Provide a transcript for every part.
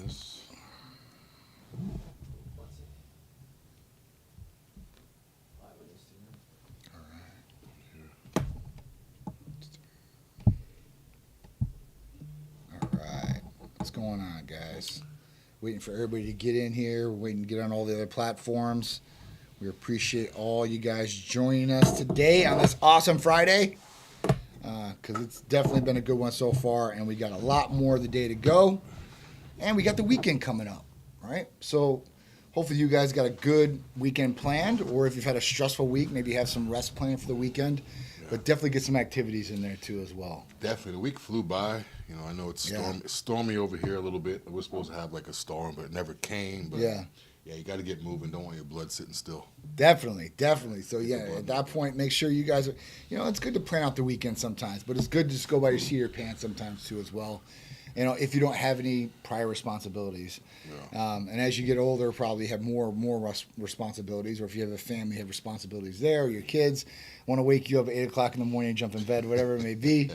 this. All right. What's going on, guys? Waiting for everybody to get in here. We're waiting to get on all the other platforms. We appreciate all you guys joining us today on this awesome Friday, because it's definitely been a good one so far, and we got a lot more of the day to go, and we got the weekend coming up, right? So hopefully you guys got a good weekend planned, or if you've had a stressful week, maybe you have some rest planned for the weekend, but definitely get some activities in there too as well. Definitely. The week flew by. You know, I know it's stormy over here a little bit. We're supposed to have like a storm, but it never came. But yeah, you got to get moving. Don't want your blood sitting still. Definitely. So, at that point, make sure you guys are, it's good to plan out the weekend sometimes, but it's good to just go by your seat of your pants sometimes too as well. If you don't have any prior responsibilities. Yeah. And as you get older, probably have more responsibilities, or if you have a family, you have responsibilities there, or your kids want to wake you up at 8 o'clock in the morning and jump in bed, whatever it may be.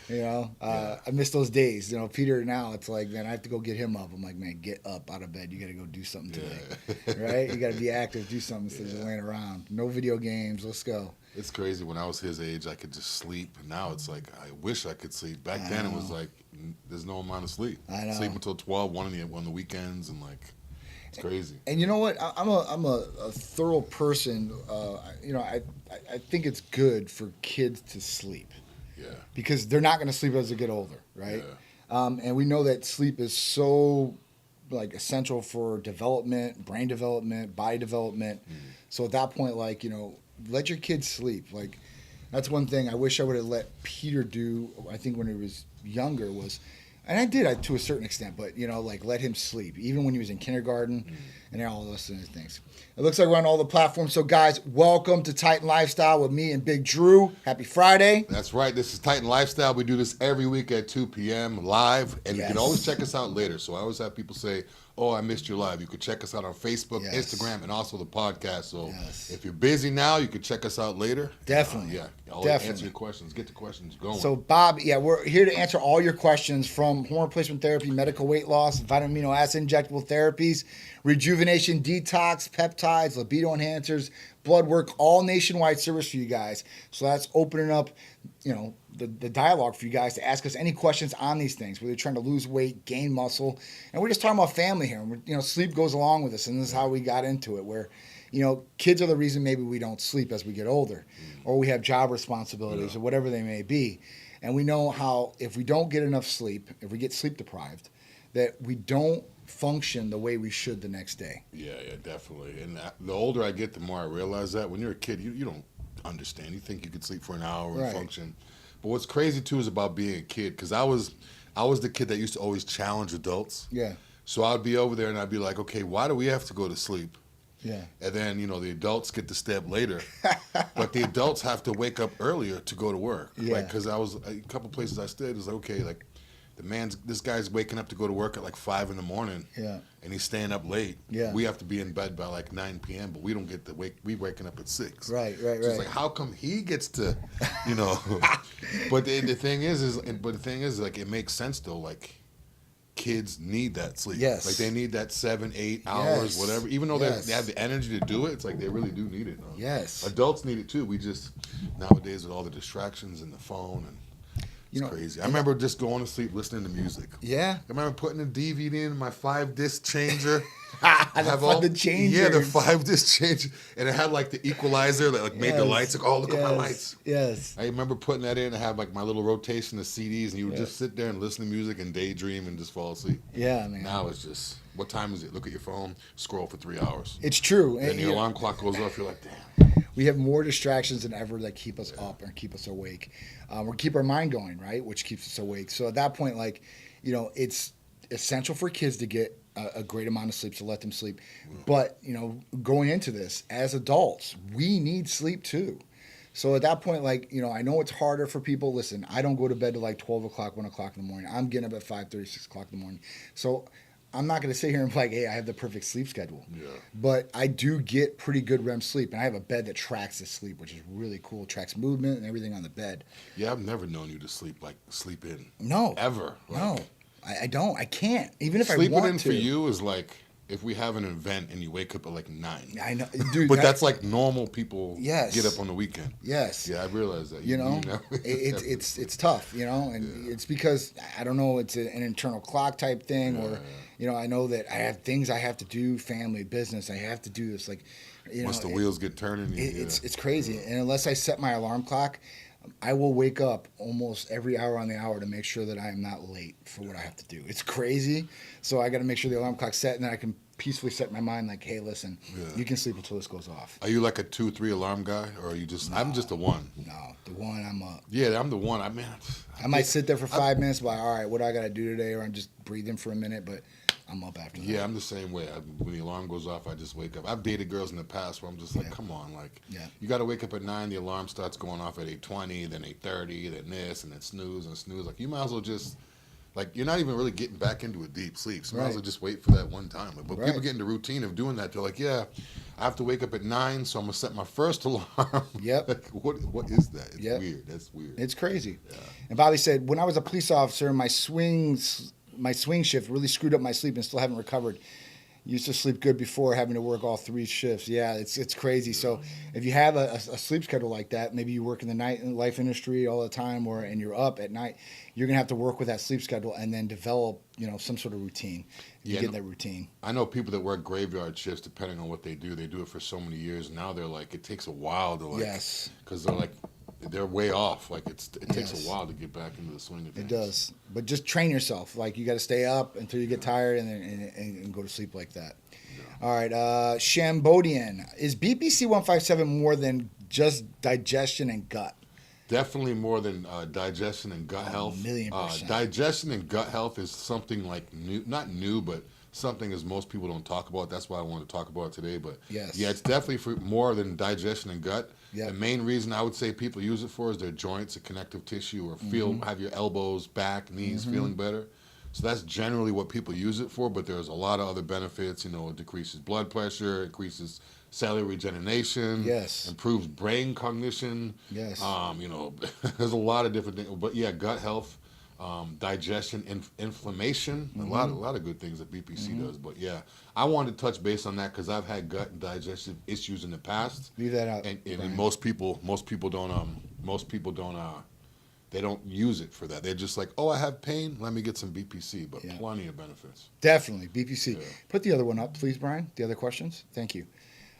I miss those days. Peter now, it's like, man, I have to go get him up. I'm like, man, get up out of bed. You got to go do something today, right? You got to be active, do something instead of laying around. No video games. Let's go. It's crazy. When I was his age, I could just sleep. Now it's like, I wish I could sleep. Back then, it was like, there's no amount of sleep. I know. Sleep until 12, one on the weekends, and like, it's crazy. And you know what? I'm a thorough person. I think it's good for kids to sleep. Yeah. Because they're not going to sleep as they get older, right? Yeah. And we know that sleep is so essential for development, brain development, body development. So at that point, let your kids sleep. That's one thing I wish I would have let Peter do. I think when he was younger and I did to a certain extent, but let him sleep even when he was in kindergarten and all those things. It looks like we're on all the platforms. So guys, welcome to Titan Lifestyle with me and Big Drew. Happy Friday. That's right. This is Titan Lifestyle. We do this every week at 2 p.m. live, and you can always check us out later. So I always have people say, oh, I missed your live. You could check us out on Facebook, Instagram, and also the podcast. So if you're busy now, you could check us out later. Definitely. I'll answer your questions. Get the questions going. So, Bob, we're here to answer all your questions from hormone replacement therapy, medical weight loss, vitamin amino acid injectable therapies, rejuvenation, detox, peptides, libido enhancers, blood work, all nationwide service for you guys. So that's opening up, the dialogue for you guys to ask us any questions on these things, whether you're trying to lose weight, gain muscle. And we're just talking about family here. And sleep goes along with this, and this is how we got into it, where kids are the reason maybe we don't sleep as we get older, or we have job responsibilities or whatever they may be. And we know how if we don't get enough sleep, if we get sleep deprived, that we don't function the way we should the next day. Yeah, definitely. And the older I get, the more I realize that. When you're a kid, you don't understand. You think you could sleep for an hour and function. But what's crazy too is about being a kid, because I was the kid that used to always challenge adults. Yeah. So I'd be over there and I'd be like, okay, why do we have to go to sleep? Yeah. And then, the adults get to step later. But the adults have to wake up earlier to go to work. Yeah. Because a couple places I stayed, it was like, okay, this guy's waking up to go to work at 5 in the morning. Yeah. And he's staying up late. Yeah. We have to be in bed by 9 p.m., but we don't get to we waking up at 6. Right. So it's like, how come he gets to, But the thing is it makes sense though. Kids need that sleep. Yes. They need that 7, 8 hours, whatever. Even though they have the energy to do it, it's they really do need it. Yes. Adults need it too. We just, nowadays with all the distractions and the phone, and it's crazy. I remember just going to sleep listening to music. Yeah. I remember putting a DVD in my 5-disc changer. the changer. Yeah, the 5-disc changer. And it had the equalizer that made the lights. Look at my lights. Yes. I remember putting that in and have my little rotation of CDs, and you would just sit there and listen to music and daydream and just fall asleep. Yeah, man. Now it's just, what time is it? Look at your phone, scroll for 3 hours. It's true. And your alarm clock goes off, you're like, damn. We have more distractions than ever that keep us up and keep us awake. Or keep our mind going, right? Which keeps us awake. So at that point, it's essential for kids to get a great amount of sleep, so let them sleep. But, going into this, as adults, we need sleep too. So at that point, I know it's harder for people. Listen, I don't go to bed till 12 o'clock, 1 o'clock in the morning. I'm getting up at 5:30, 6 o'clock in the morning. So I'm not going to sit here and be like, hey, I have the perfect sleep schedule. Yeah. But I do get pretty good REM sleep, and I have a bed that tracks the sleep, which is really cool. It tracks movement and everything on the bed. Yeah, I've never known you to sleep in. No. Ever. No. I don't. I can't. Even if Sleeping I want in to. for you is like if we have an event and you wake up at like 9. I know, dude. But that's like normal people Yes. get up on the weekend. Yes. Yeah, I realize that. You know, it's tough, you know, and it's because, I don't know, it's an internal clock type thing, or, you know, I know that I have things I have to do, family, business, I have to do this, like, you know. Once the wheels get turning. It's crazy. And unless I set my alarm clock, I will wake up almost every hour on the hour to make sure that I am not late for what I have to do. It's crazy. So I got to make sure the alarm clock's set, and then I can peacefully set my mind like, hey, listen, you can sleep until this goes off. Are you like a 2-3 alarm guy, or are you just? No, I'm just a 1. No, the 1, I'm up. Yeah, I'm the 1. I might sit there for 5 minutes, but all right, what do I got to do today? Or I'm just breathing for a minute, but I'm up after that. Yeah, I'm the same way. When the alarm goes off, I just wake up. I've dated girls in the past where I'm just like, come on, like, you got to wake up at 9. The alarm starts going off at 8:20, then 8:30, then this, and then snooze and snooze. Like, you might as well just, like, you're not even really getting back into a deep sleep. So you might as well just wait for that one time. But people get in the routine of doing that. They're like, yeah, I have to wake up at 9, so I'm gonna set my first alarm. Yep. Like, what is that? It's weird. That's weird. It's crazy. Yeah. And Bobby said, when I was a police officer, my swing shift really screwed up my sleep and still haven't recovered. Used to sleep good before having to work all 3 shifts. Yeah, it's crazy. So if you have a sleep schedule like that, maybe you work in the life industry all the time, and you're up at night, you're gonna have to work with that sleep schedule and then develop, you know, some sort of routine. You get that routine. I know people that work graveyard shifts, depending on what they do. They do it for so many years. Now they're like, it takes a while to because they're like, they're way off. Like it takes a while to get back into the swing of things. It does, but just train yourself. Like you got to stay up until you get tired, and go to sleep like that. Yeah. All right, Shambodian, is BPC 157 more than just digestion and gut? Definitely more than digestion and gut health. 1,000,000%. Digestion and gut health is something like not new, but something as most people don't talk about. That's why I wanted to talk about it today. But yeah, it's definitely for more than digestion and gut. Yep. The main reason I would say people use it for is their joints, a connective tissue, or have your elbows, back, knees feeling better. So that's generally what people use it for. But there's a lot of other benefits. You know, it decreases blood pressure, increases cellular regeneration, improves brain cognition. Yes. You know, there's a lot of different things. But yeah, gut health. Digestion, inflammation, a lot of good things that BPC does. But yeah, I wanted to touch base on that because I've had gut and digestive issues in the past. Leave that out. And most people don't they don't use it for that. They're just like, oh, I have pain, let me get some BPC. But plenty of benefits. Definitely BPC. Yeah. Put the other one up, please, Brian. The other questions. Thank you.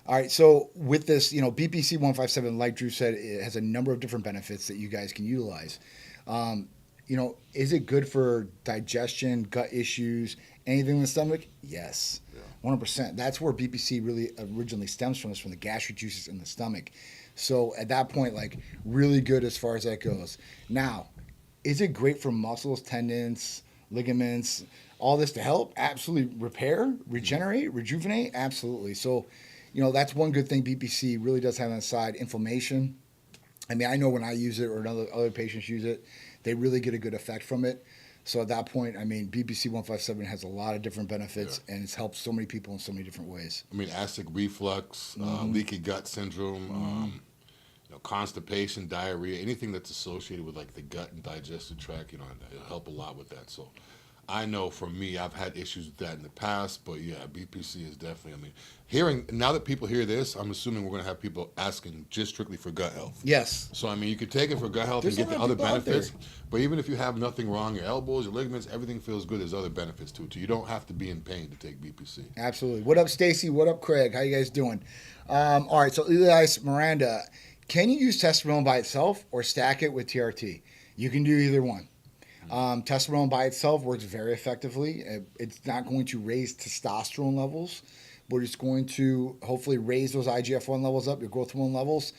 All right, so with this, you know, BPC 157, like Drew said, it has a number of different benefits that you guys can utilize. You know, is it good for digestion, gut issues, anything in the stomach? Yes, 100%. That's where BPC really originally stems from, is from the gastric juices in the stomach. So at that point, like, really good as far as that goes. Now, is it great for muscles, tendons, ligaments, all this to help? Absolutely. Repair, regenerate, rejuvenate? Absolutely. So, you know, that's one good thing BPC really does have on the side. Inflammation. I mean, I know when I use it or other patients use it, they really get a good effect from it. So at that point, I mean, BPC 157 has a lot of different benefits, and it's helped so many people in so many different ways. I mean, acid reflux, leaky gut syndrome, you know, constipation, diarrhea, anything that's associated with like the gut and digestive tract, you know, it'll help a lot with that. So I know for me, I've had issues with that in the past, but yeah, BPC is definitely, I mean, now that people hear this, I'm assuming we're going to have people asking just strictly for gut health. Yes. So, I mean, you could take it for gut health and get the other benefits, but even if you have nothing wrong, your elbows, your ligaments, everything feels good, there's other benefits to it. So you don't have to be in pain to take BPC. Absolutely. What up, Stacy? What up, Craig? How you guys doing? All right, so Elias Miranda, can you use testosterone by itself or stack it with TRT? You can do either one. Testosterone by itself works very effectively. It's not going to raise testosterone levels, but it's going to hopefully raise those IGF-1 levels up, your growth hormone levels.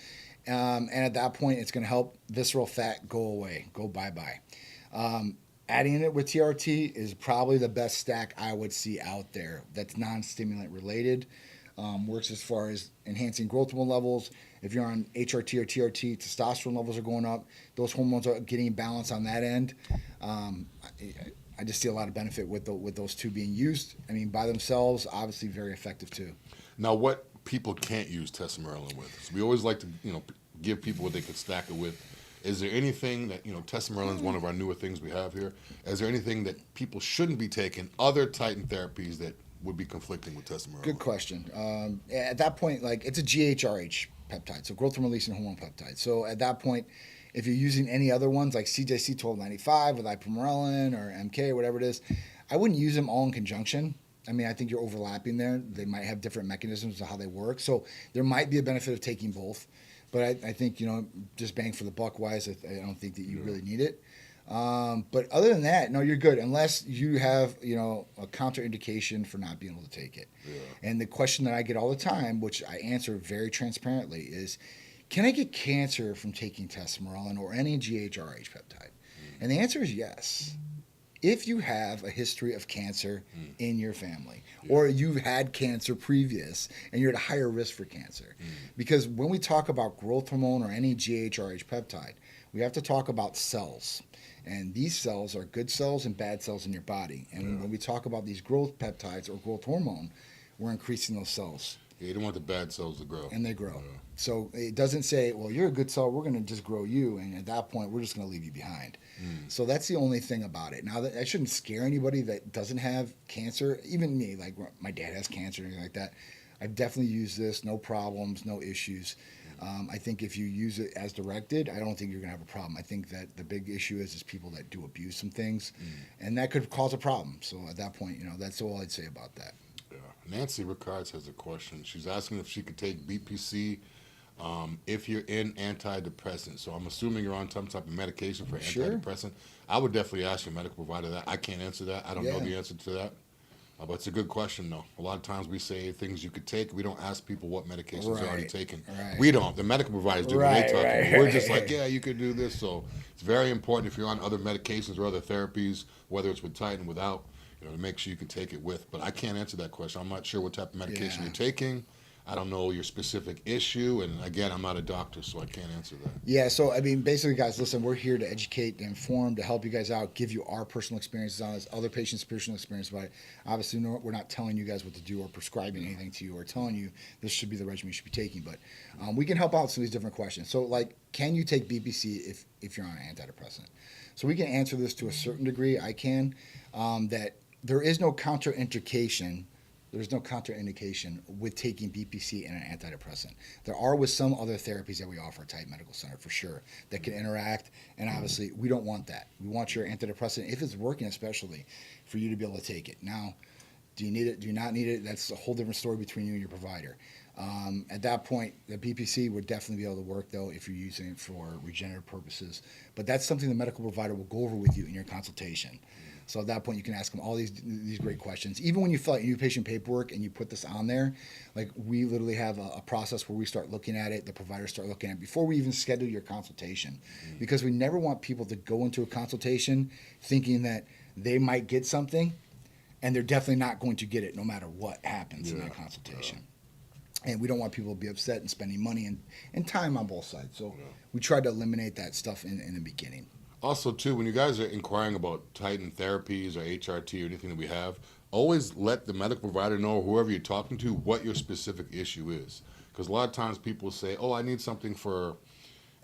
And at that point, it's going to help visceral fat go away, go bye-bye. Adding it with TRT is probably the best stack I would see out there that's non-stimulant related. Works as far as enhancing growth hormone levels. If you're on HRT or TRT, testosterone levels are going up. Those hormones are getting balanced on that end. I just see a lot of benefit with those two being used. I mean, by themselves, obviously very effective too. Now, what people can't use Tesamorelin with? So we always like to, you know, give people what they could stack it with. Is there anything that, Tesamorelin is one of our newer things we have here. Is there anything that people shouldn't be taking, other Titan therapies that would be conflicting with Tesamorelin? Good question. At that point, it's a GHRH peptide, so growth hormone releasing hormone peptide. So at that point, if you're using any other ones like CJC 1295 with Ipamorelin or MK or whatever it is, I wouldn't use them all in conjunction. I mean, I think you're overlapping there. They might have different mechanisms of how they work. So there might be a benefit of taking both. But I think, just bang for the buck wise, I don't think that you really need it. But other than that, no, you're good unless you have, a contraindication for not being able to take it. Yeah. And the question that I get all the time, which I answer very transparently, is, can I get cancer from taking Tesamorelin or any GHRH peptide? And the answer is yes. If you have a history of cancer in your family, or you've had cancer previous and you're at a higher risk for cancer. Because when we talk about growth hormone or any GHRH peptide, we have to talk about cells. And these cells are good cells and bad cells in your body. And when we talk about these growth peptides or growth hormone, we're increasing those cells. Yeah, you don't want the bad cells to grow. And they grow. Yeah. So it doesn't say, well, you're a good cell, we're going to just grow you, and at that point, we're just going to leave you behind. So that's the only thing about it. Now, that shouldn't scare anybody that doesn't have cancer. Even me, like my dad has cancer and anything like that. I've definitely used this, no problems, no issues. I think if you use it as directed, I don't think you're going to have a problem. I think that the big issue is people that do abuse some things, and that could cause a problem. So at that point, that's all I'd say about that. Nancy Ricards has a question. She's asking if she could take BPC if you're in antidepressant. So I'm assuming you're on some type of medication for antidepressant. I would definitely ask your medical provider that. I can't answer that. I don't know the answer to that. But it's a good question, though. A lot of times we say things you could take. We don't ask people what medications they're already taking. Right. We don't. The medical providers do when they talk. We're just like, yeah, you could do this. So it's very important if you're on other medications or other therapies, whether it's with Titan, without, to make sure you can take it with. But I can't answer that question. I'm not sure what type of medication you're taking. I don't know your specific issue, and again, I'm not a doctor, so I can't answer that. Yeah, so I mean, basically, guys, listen, we're here to educate, to inform, to help you guys out, give you our personal experiences on this, other patients' personal experience about it. Obviously, we're not telling you guys what to do or prescribing anything to you or telling you this should be the regimen you should be taking, but we can help out with some of these different questions. So, can you take BPC if you're on an antidepressant? So we can answer this to a certain degree. I can. That there is no contraindication. There's no contraindication with taking BPC and an antidepressant. There are with some other therapies that we offer at Titan Medical Center for sure that can interact, and obviously we don't want that. We want your antidepressant, if it's working especially, for you to be able to take it. Now, do you need it? Do you not need it? That's a whole different story between you and your provider. At that point, the BPC would definitely be able to work, though, if you're using it for regenerative purposes. But that's something the medical provider will go over with you in your consultation. So at that point, you can ask them all these great questions. Even when you fill out your new patient paperwork and you put this on there, we literally have a process where we start looking at it, the providers start looking at it before we even schedule your consultation. Because we never want people to go into a consultation thinking that they might get something, and they're definitely not going to get it no matter what happens in that consultation. And we don't want people to be upset and spending money and time on both sides. So we try to eliminate that stuff in the beginning. Also, too, when you guys are inquiring about Titan therapies or HRT or anything that we have, always let the medical provider know, or whoever you're talking to, what your specific issue is. Because a lot of times people say, oh, I need something for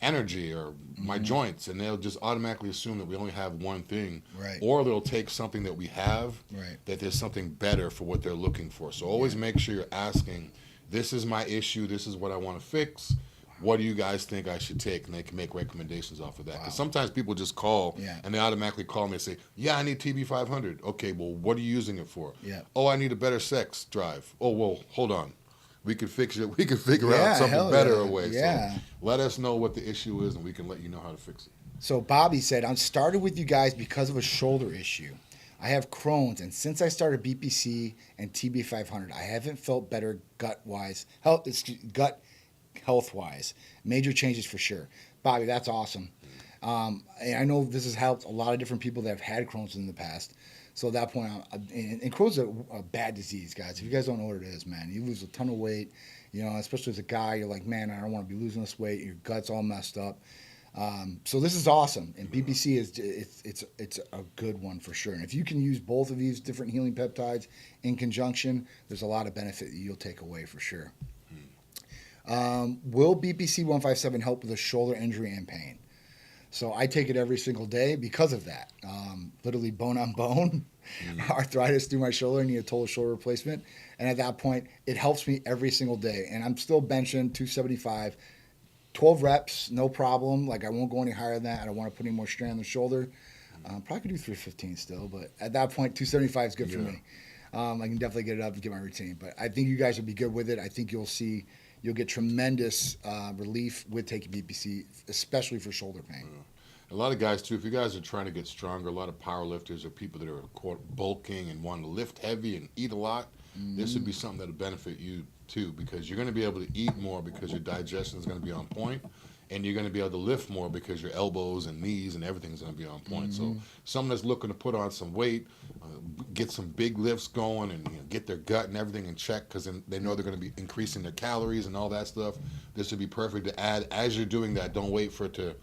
energy or my joints, and they'll just automatically assume that we only have one thing. Right. Or they'll take something that we have, that there's something better for what they're looking for. So always make sure you're asking, this is my issue, this is what I want to fix. What do you guys think I should take? And they can make recommendations off of that. Because sometimes people just call and they automatically call and they say, yeah, I need TB500. Okay, well, what are you using it for? Oh, I need a better sex drive. Oh, well, hold on. We can fix it. We can figure out something better away. So let us know what the issue is and we can let you know how to fix it. So Bobby said, I started with you guys because of a shoulder issue. I have Crohn's, and since I started BPC and TB500, I haven't felt better gut-wise, health-wise. Major changes for sure. Bobby, that's awesome. And I know this has helped a lot of different people that have had Crohn's in the past. So at that point, and Crohn's is a bad disease, guys. If you guys don't know what it is, man, you lose a ton of weight. Especially as a guy, you're like, man, I don't want to be losing this weight. Your gut's all messed up. So this is awesome, and BPC it's a good one for sure. And if you can use both of these different healing peptides in conjunction, there's a lot of benefit that you'll take away for sure. Will BPC 157 help with a shoulder injury and pain? So I take it every single day because of that. Literally bone on bone, arthritis through my shoulder, need a total shoulder replacement. And at that point, it helps me every single day. And I'm still benching 275, 12 reps, no problem. Like I won't go any higher than that. I don't want to put any more strain on the shoulder. Probably could do 315 still, but at that point, 275 is good for me. I can definitely get it up and get my routine. But I think you guys will be good with it. I think you'll get tremendous relief with taking BPC, especially for shoulder pain. A lot of guys too, if you guys are trying to get stronger, a lot of power lifters or people that are quote bulking and want to lift heavy and eat a lot, this would be something that'll benefit you too, because you're going to be able to eat more because your digestion is going to be on point, and you're going to be able to lift more because your elbows and knees and everything's going to be on point. So someone that's looking to put on some weight, get some big lifts going, and get their gut and everything in check, because they know they're going to be increasing their calories and all that stuff. This would be perfect to add as you're doing that. Don't wait for it to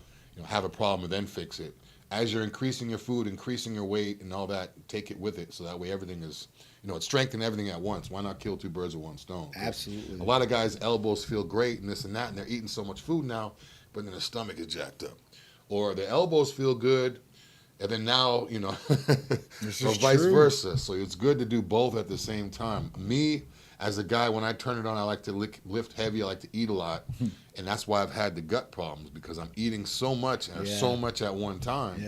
have a problem and then fix it. As you're increasing your food, increasing your weight and all that, take it with it, so that way everything is, it's strengthening everything at once. Why not kill two birds with one stone? Absolutely. A lot of guys' elbows feel great and this and that, and they're eating so much food now, but then their stomach is jacked up. Or their elbows feel good, and then now, or vice versa. So it's good to do both at the same time. Me, as a guy, when I turn it on, I like to lift heavy. I like to eat a lot. And that's why I've had the gut problems, because I'm eating so much and so much at one time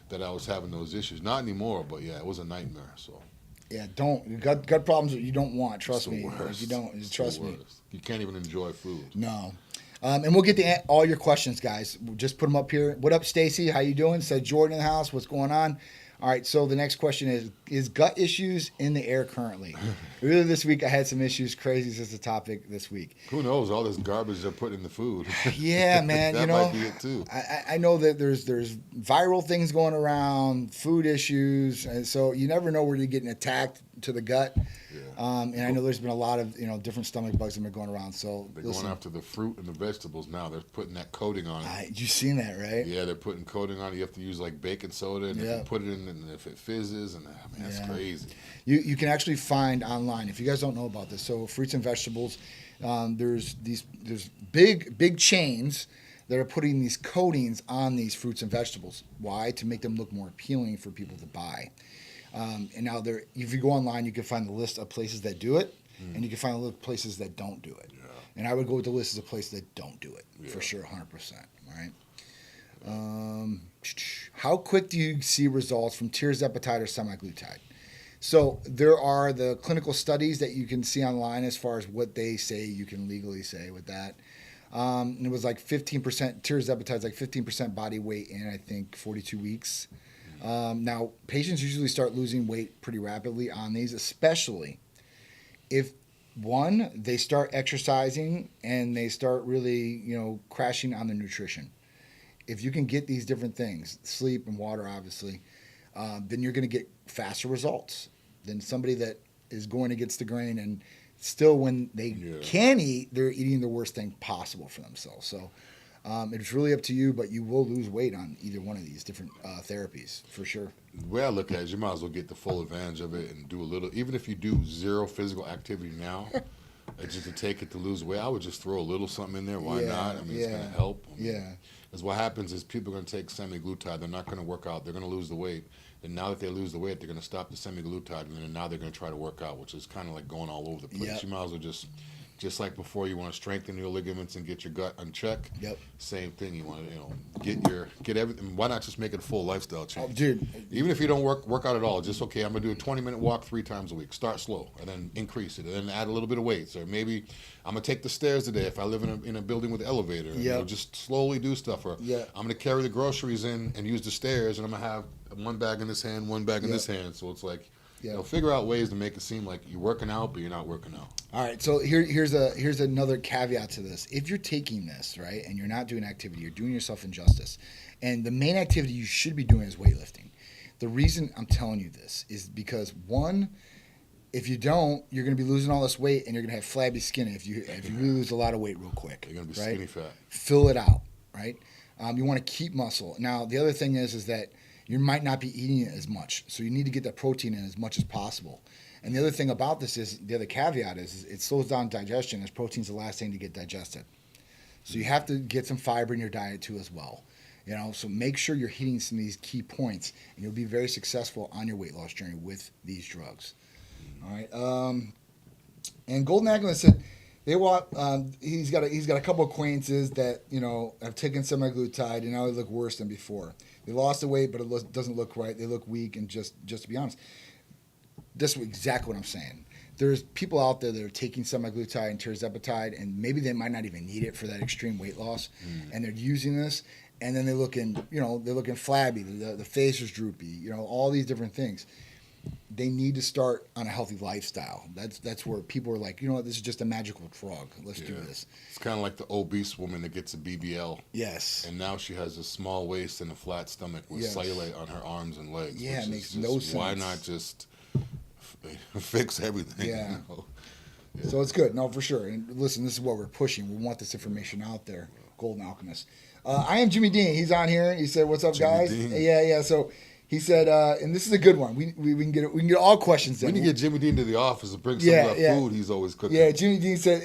that I was having those issues. Not anymore, but it was a nightmare. So don't gut problems that you don't want. Trust me. If you don't, trust me. You can't even enjoy food. No. And we'll get to all your questions, guys. We'll just put them up here. What up, Stacy? How you doing? Said Jordan in the house. What's going on? All right, so the next question is gut issues in the air currently? Really, this week I had some issues. Crazy is the topic this week. Who knows? All this garbage they're putting in the food. Yeah, man. That might be it too. I know that there's viral things going around, food issues, and so you never know where you're getting attacked to the gut. Yeah. And I know there's been a lot of different stomach bugs that have been going around. So they're going after the fruit and the vegetables now. They're putting that coating on it. You seen that, right? Yeah, they're putting coating on it. You have to use like baking soda, and if you put it in, and if it fizzes, and that's crazy. You can actually find online, if you guys don't know about this. So fruits and vegetables, there's big chains that are putting these coatings on these fruits and vegetables. Why? To make them look more appealing for people to buy. And now if you go online, you can find the list of places that do it, and you can find a list of places that don't do it. Yeah. And I would go with the list of places that don't do it for sure, 100%. All right. How quick do you see results from tirzepatide or semaglutide? So there are the clinical studies that you can see online as far as what they say you can legally say with that. And it was like 15%, tirzepatide is like 15% body weight in, I think, 42 weeks. Now, patients usually start losing weight pretty rapidly on these, especially if, one, they start exercising and they start really, crashing on their nutrition. If you can get these different things, sleep and water, obviously, then you're going to get faster results than somebody that is going against the grain, and still when they can eat, they're eating the worst thing possible for themselves. So it's really up to you, but you will lose weight on either one of these different therapies for sure. The way I look at it is you might as well get the full advantage of it and do a little, even if you do zero physical activity now, just to take it to lose weight, I would just throw a little something in there. Why not? I mean, it's going to help. Because what happens is people are going to take semaglutide. They're not going to work out. They're going to lose the weight. And now that they lose the weight, they're going to stop the semaglutide, and then now they're going to try to work out, which is kind of like going all over the place. You might as well just like before, you want to strengthen your ligaments and get your gut on check. Same thing. You want to, get everything. Why not just make it a full lifestyle change? Oh, dude. Even if you don't work out at all, just okay. I'm gonna do a 20-minute walk 3 times a week. Start slow, and then increase it, and then add a little bit of weight. So maybe I'm gonna take the stairs today if I live in a building with an elevator. Just slowly do stuff. Or I'm gonna carry the groceries in and use the stairs, and I'm gonna have one bag in this hand, one bag in this hand. So it's like. Figure out ways to make it seem like you're working out, but you're not working out. All right, so here's another caveat to this. If you're taking this, right, and you're not doing activity, you're doing yourself injustice. And the main activity you should be doing is weightlifting. The reason I'm telling you this is because, one, if you don't, you're going to be losing all this weight, and you're going to have flabby skin if you really lose a lot of weight real quick. You're going to be skinny fat. Fill it out, right? You want to keep muscle. Now, the other thing is that you might not be eating it as much. So you need to get that protein in as much as possible. And the other thing about this is, the other caveat is it slows down digestion, as protein's the last thing to get digested. So you have to get some fiber in your diet too as well. So make sure you're hitting some of these key points, and you'll be very successful on your weight loss journey with these drugs. All right. And Golden Acumen said they want. He's got a couple acquaintances that have taken semaglutide and now they look worse than before. They lost the weight, but it doesn't look right. They look weak, and just to be honest, that's exactly what I'm saying. There's people out there that are taking semaglutide and tirzepatide, and maybe they might not even need it for that extreme weight loss, and they're using this, and then they're looking flabby. The face is droopy. All these different things. They need to start on a healthy lifestyle. That's where people are like, this is just a magical drug. Let's do this. It's kind of like the obese woman that gets a BBL. Yes. And now she has a small waist and a flat stomach with cellulite on her arms and legs. Yeah, it makes no sense. Why not just fix everything? Yeah. So it's good. No, for sure. And listen, this is what we're pushing. We want this information out there. Golden Alchemist. I am Jimmy Dean. He's on here. He said, "What's up, Jimmy guys?" Dean. Yeah. So he said, and this is a good one. We can get all questions in. We can get Jimmy Dean to the office and bring some of that food he's always cooking. Yeah, Jimmy Dean said,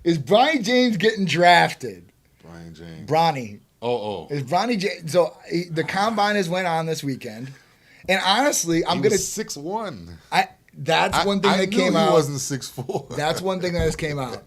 is Bronny James getting drafted? Brian James. Bronny. Oh. Is Bronny James? So the combine has went on this weekend, and honestly, He was 6'1". That's one thing that came out. He wasn't 6'4". That's one thing that just came out.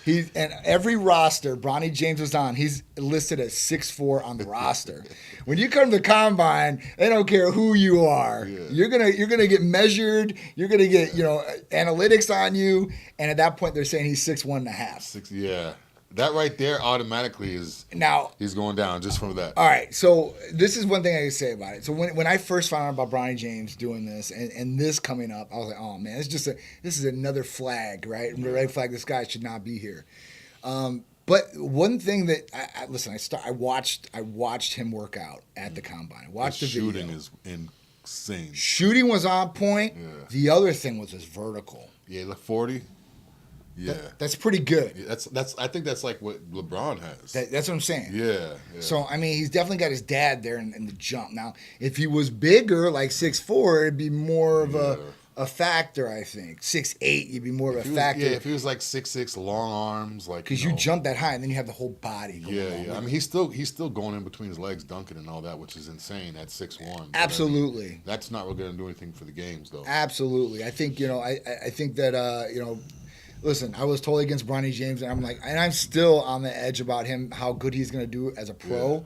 And every roster Bronny James was on, he's listed as 6'4" on the roster. When you come to the combine, they don't care who you are. Yeah. You're gonna get measured. You're gonna get analytics on you, and at that point they're saying he's 6'1.5". Yeah. That right there automatically he's going down just from that. All right, so this is one thing I can say about it. So when I first found out about Bronny James doing this and this coming up, I was like, oh man, this is another flag, right? And the red flag. This guy should not be here. But one thing that I watched him work out at the combine. Watched the video. Shooting is insane. Shooting was on point. Yeah. The other thing was his vertical. Yeah, like 40. Yeah, that's pretty good. Yeah, I think that's like what LeBron has. That's what I'm saying. Yeah. So I mean, he's definitely got his dad there in the jump. Now, if he was bigger, like 6'4", it'd be more of a factor. I think 6'8", you'd be more of a factor. Yeah, if he was like 6'6", long arms, like because you jump that high and then you have the whole body. Yeah. I mean, he's still going in between his legs, dunking and all that, which is insane at 6'1". Absolutely. I mean, that's not really going to do anything for the games, though. Absolutely. I think I think that Listen, I was totally against Bronny James, and I'm still on the edge about him, how good he's going to do as a pro.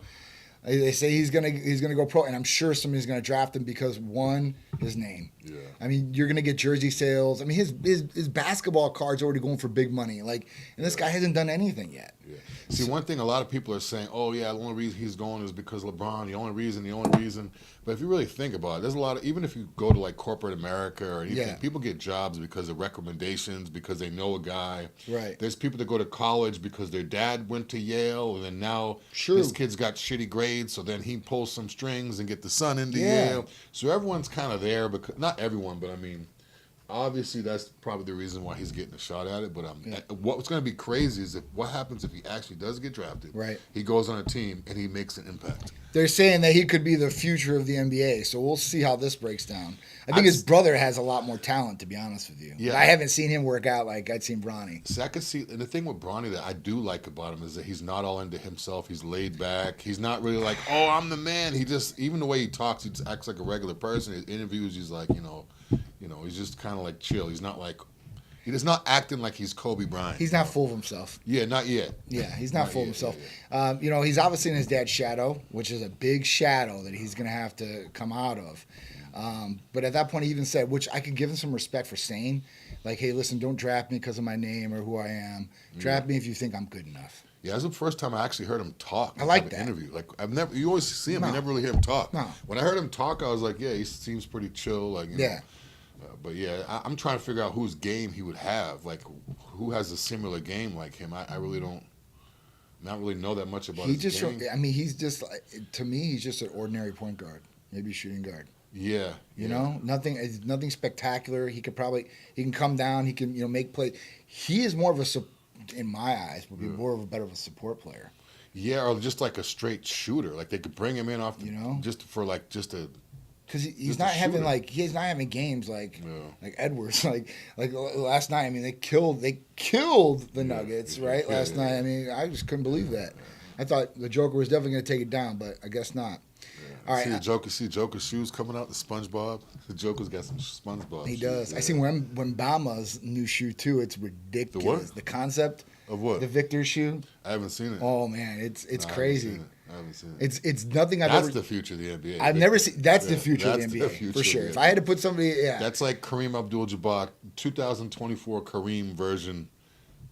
Yeah. They say he's gonna go pro, and I'm sure somebody's going to draft him because one, his name. Yeah. I mean, you're going to get jersey sales. I mean, his basketball card's already going for big money. And this guy hasn't done anything yet. Yeah. See, one thing a lot of people are saying, oh yeah, the only reason he's going is because LeBron. The only reason. But if you really think about it, there's a lot of, even if you go to like corporate America or anything, people get jobs because of recommendations, because they know a guy. Right. There's people that go to college because their dad went to Yale, and then now this kid's got shitty grades, so then he pulls some strings and get the son into Yale. So everyone's kind of there, because not everyone, but I mean, obviously that's probably the reason why he's getting a shot at it. But what's going to be crazy is what happens if he actually does get drafted. Right. He goes on a team and he makes an impact. They're saying that he could be the future of the NBA, so we'll see how this breaks down. I think his brother has a lot more talent, to be honest with you. Yeah. I haven't seen him work out like I'd seen Bronny. See, I could see, and the thing with Bronny that I do like about him is that he's not all into himself. He's laid back. He's not really like, oh, I'm the man. He just, even the way he talks, he just acts like a regular person. His interviews, he's like, he's just kind of like chill. He's not like, he's not acting like he's Kobe Bryant. He's not full of himself. Yeah, not yet. Yeah, he's not full of himself. Yeah. He's obviously in his dad's shadow, which is a big shadow that he's going to have to come out of. But at that point, he even said, which I could give him some respect for saying, like, hey, listen, don't draft me because of my name or who I am. Draft me if you think I'm good enough. Yeah, that's the first time I actually heard him talk. I like that. Interview. Like, you always see him, you never really hear him talk. No. When I heard him talk, I was like, yeah, he seems pretty chill. Like, you know. But yeah, I'm trying to figure out whose game he would have. Like, who has a similar game like him? I really don't, not really know that much about his game. I mean, he's just, to me, he's just an ordinary point guard, maybe shooting guard. Yeah. You know, nothing spectacular. He can come down. He can, make plays. He is more of in my eyes, would be more of a better of a support player. Yeah, or just like a straight shooter. Like they could bring him in off, just for like just a. Because he's not having games like Edwards like last night. I mean, they killed the Nuggets last night. I mean, I just couldn't believe that. I thought the Joker was definitely going to take it down, but I guess not. Yeah. All right. See Joker's shoes coming out, the SpongeBob. The Joker's got some SpongeBob He shoes. does. Yeah. I seen Wembama's new shoe, too. It's ridiculous. The what? The concept. Of what? The Victor shoe. I haven't seen it. Oh, man. It's crazy. I haven't seen it. It's nothing I've That's ever... the future of the NBA. I've never seen... That's the future of the NBA, for sure. If I had to put somebody... Yeah. That's like Kareem Abdul-Jabbar, 2024 Kareem version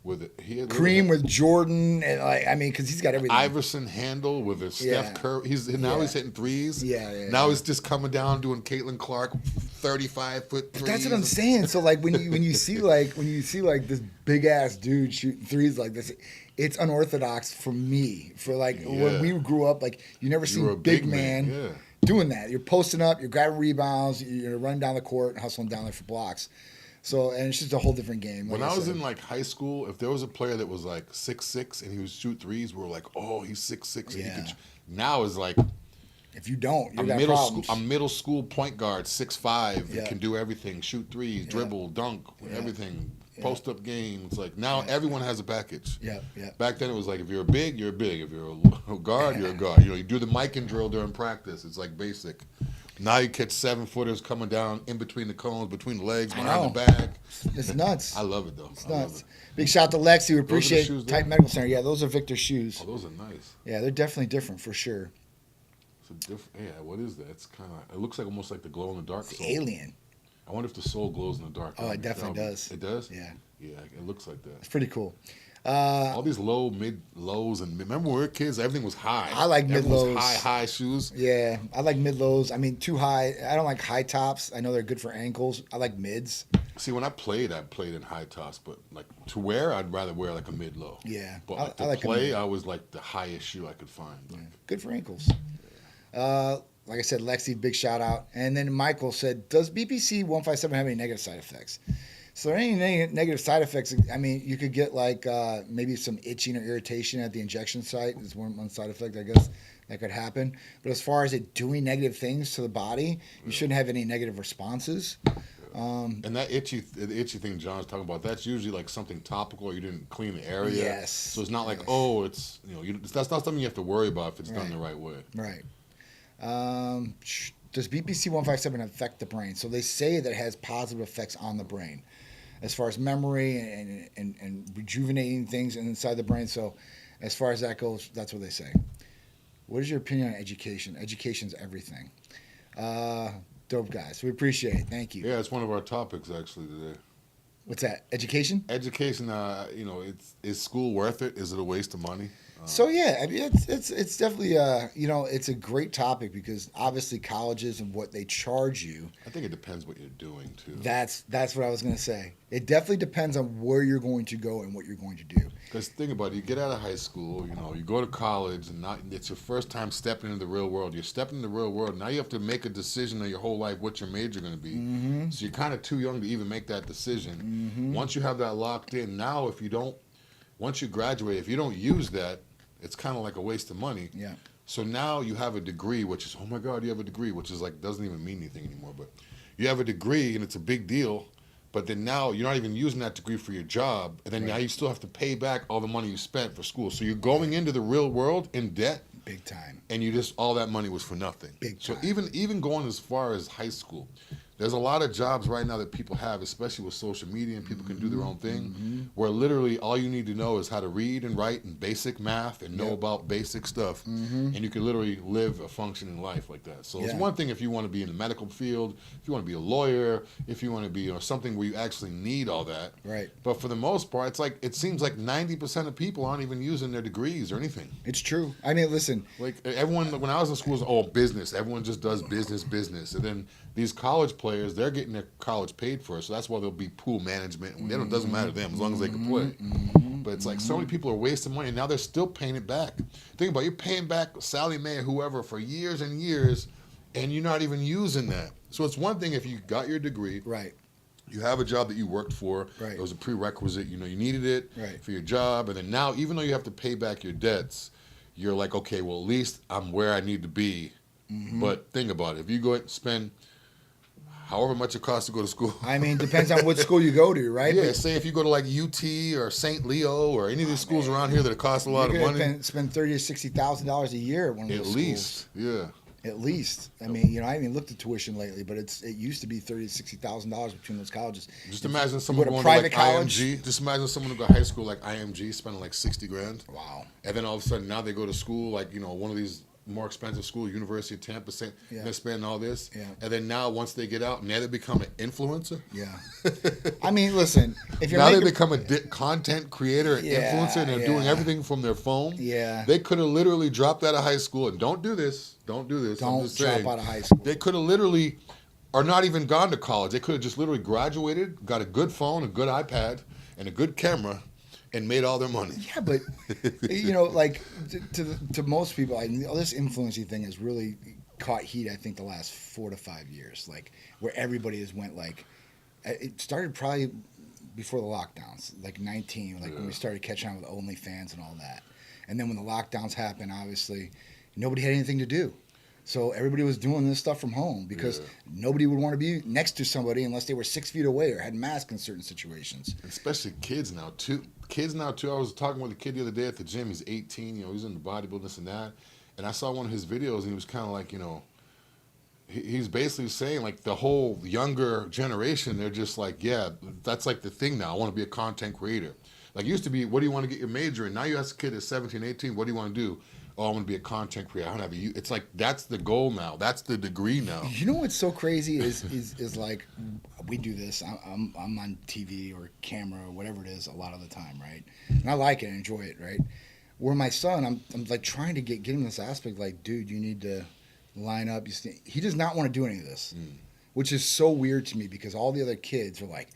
with it. Kareem with Jordan, and because he's got everything. Iverson handle with a Steph Curry. He's hitting threes. Now he's just coming down doing Caitlin Clark 35-foot threes. That's what I'm saying. So when you see this big ass dude shooting threes like this, it's unorthodox for me. When we grew up, you never see a big man doing that. You're posting up, you're grabbing rebounds, you're running down the court and hustling down there for blocks. So, and it's just a whole different game. When I was in high school, if there was a player that was 6'6" and he would shoot threes, we were like, oh, he's 6'6". Yeah. Now it's like, if you don't, you're I'm middle school point guard, 6'5", can do everything, shoot threes, dribble, dunk, everything, post up game. It's like now everyone has a package. Yeah. Back then it was like if you're big, you're big. If you're a guard, you're a guard. You do the Mikan drill during practice. It's like basic. Now you catch 7-footers coming down in between the cones, between the legs, behind the back. It's nuts. I love it, though. It's nuts. Big shout out to Lexi. We appreciate Tight Medical Center. Yeah, those are Victor shoes. Oh, those are nice. Yeah, they're definitely different for sure. It's a different. Yeah, what is that? It's kind of. It looks like almost like the glow in the dark sole. Alien. I wonder if the sole glows in the dark. Oh, it definitely does. It does. Yeah. Yeah, it looks like that. It's pretty cool. All these low, mid, lows, and remember when we were kids, everything was high. I like mid lows. High shoes. Yeah, I like mid lows. Too high. I don't like high tops. I know they're good for ankles. I like mids. See, when I played in high tops, but to wear, I'd rather wear a mid low. Yeah, but to play, I was the highest shoe I could find. Good for ankles. Like I said, Lexi, big shout out. And then Michael said, does BPC 157 have any negative side effects? So any negative side effects, you could get maybe some itching or irritation at the injection site is one side effect, I guess, that could happen. But as far as it doing negative things to the body, you shouldn't have any negative responses. And that itchy thing John's talking about, that's usually something topical or you didn't clean the area. Yes. So it's not that's not something you have to worry about if it's done the right way. Right. Does BPC 157 affect the brain? So they say that it has positive effects on the brain as far as memory and rejuvenating things inside the brain. So as far as that goes, that's what they say. What is your opinion on education? Education's everything. Dope guys. We appreciate it. Thank you. Yeah, it's one of our topics actually today. What's that? Education? Education, is school worth it? Is it a waste of money? So yeah, it's definitely it's a great topic because obviously colleges and what they charge you. I think it depends what you're doing too. That's what I was gonna say. It definitely depends on where you're going to go and what you're going to do. Because think about it, you get out of high school, you go to college, and now it's your first time stepping into the real world. You're stepping into the real world. Now you have to make a decision of your whole life what your major going to be. Mm-hmm. So you're kind of too young to even make that decision. Mm-hmm. Once you have that locked in, now once you graduate, if you don't use that, it's kind of like a waste of money. Yeah. So now you have a degree, which is, oh my God, you have a degree, which is doesn't even mean anything anymore. But you have a degree, and it's a big deal. But then now you're not even using that degree for your job, and then now you still have to pay back all the money you spent for school. So you're going into the real world in debt. Big time. And all that money was for nothing. Big time. So even going as far as high school, there's a lot of jobs right now that people have, especially with social media, and people can do their own thing, where literally all you need to know is how to read and write and basic math and know about basic stuff, and you can literally live a functioning life like that. So it's one thing if you want to be in the medical field, if you want to be a lawyer, if you want to be something where you actually need all that. Right. But for the most part, it seems like 90% of people aren't even using their degrees or anything. It's true. I mean, listen. Everyone, when I was in school, it was business. Everyone just does business. And then these college players, they're getting their college paid for, so that's why they'll be pool management. It doesn't matter to them as long as they can play. But it's so many people are wasting money, and now they're still paying it back. Think about it, you're paying back Sally Mae or whoever for years and years, and you're not even using that. So it's one thing if you got your degree. Right. You have a job that you worked for. Right. It was a prerequisite. You needed it for your job. And then now, even though you have to pay back your debts, you're like, okay, well, at least I'm where I need to be. But think about it. If you go and spend however much it costs to go to school. I mean, depends on what school you go to, right? Yeah, say if you go to like UT or St. Leo or any of these schools around here that cost a lot of money. Spend $30,000 to $60,000 a year at one of those schools. At least, yeah. At least. I mean, I haven't looked at tuition lately, but it used to be $30,000 to $60,000 between those colleges. Just imagine someone going to private like college. IMG. Just imagine someone who go to high school like IMG spending like $60,000. Wow. And then all of a sudden now they go to school like, one of these more expensive school, University of Tampa, they're spending all this. Yeah. And then now once they get out, now they become an influencer. Yeah. I mean, listen, if you're now they become a content creator and influencer, and they're doing everything from their phone. Yeah. They could have literally dropped out of high school, and don't do this. Don't drop out of high school. They could have literally, or not even gone to college. They could have just literally graduated, got a good phone, a good iPad, and a good camera, and made all their money. Yeah, but like to most people, this influencing thing has really caught heat. I think the last 4 to 5 years, like where everybody has went like, it started probably before the lockdowns, like 19, like when we started catching on with OnlyFans and all that, and then when the lockdowns happened, obviously nobody had anything to do. So everybody was doing this stuff from home because nobody would want to be next to somebody unless they were 6 feet away or had masks in certain situations. Especially kids now too. I was talking with a kid the other day at the gym. He's 18. He's in the bodybuilding, this and that. And I saw one of his videos, and he was kind of like, he's basically saying like the whole younger generation, they're just like, yeah, that's like the thing now. I want to be a content creator. Like it used to be, what do you want to get your major in? Now you ask a kid at 17, 18, what do you want to do? Oh, I want to be a content creator. I want to have it's like that's the goal now. That's the degree now. You know what's so crazy is like we do this. I'm on TV or camera or whatever it is a lot of the time, right? And I like it and enjoy it, right? Where my son, I'm like trying to get him this aspect, like, dude, you need to line up. He does not want to do any of this, which is so weird to me because all the other kids are like,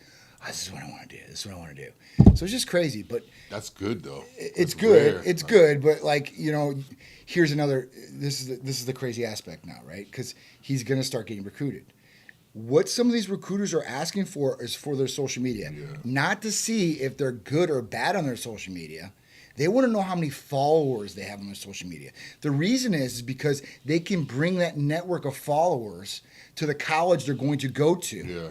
this is what I want to do. This is what I want to do. So it's just crazy, but that's good though. It's good. Rare. It's good, but like here's another. This is the crazy aspect now, right? Because he's gonna start getting recruited. What some of these recruiters are asking for is for their social media, not to see if they're good or bad on their social media. They want to know how many followers they have on their social media. The reason is because they can bring that network of followers to the college they're going to go to. Yeah.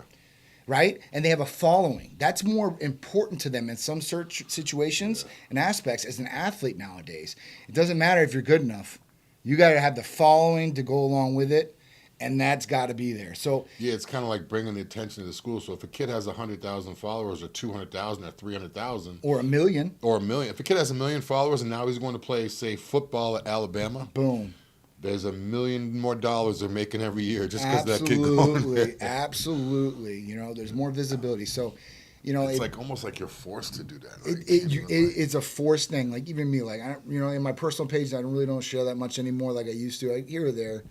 Right? And they have a following. That's more important to them in some situations and aspects as an athlete nowadays. It doesn't matter if you're good enough. You got to have the following to go along with it, and that's got to be there. So yeah, it's kind of like bringing the attention to the school. So if a kid has 100,000 followers or 200,000 or 300,000. Or a million. If a kid has 1 million followers and now he's going to play, say, football at Alabama. Boom. There's $1 million more they're making every year just because that kid going. Absolutely. There's more visibility. So, it's like almost like you're forced to do that. Right? It's a forced thing. Like even me, like in my personal page, I don't share that much anymore, like I used to, like here or there.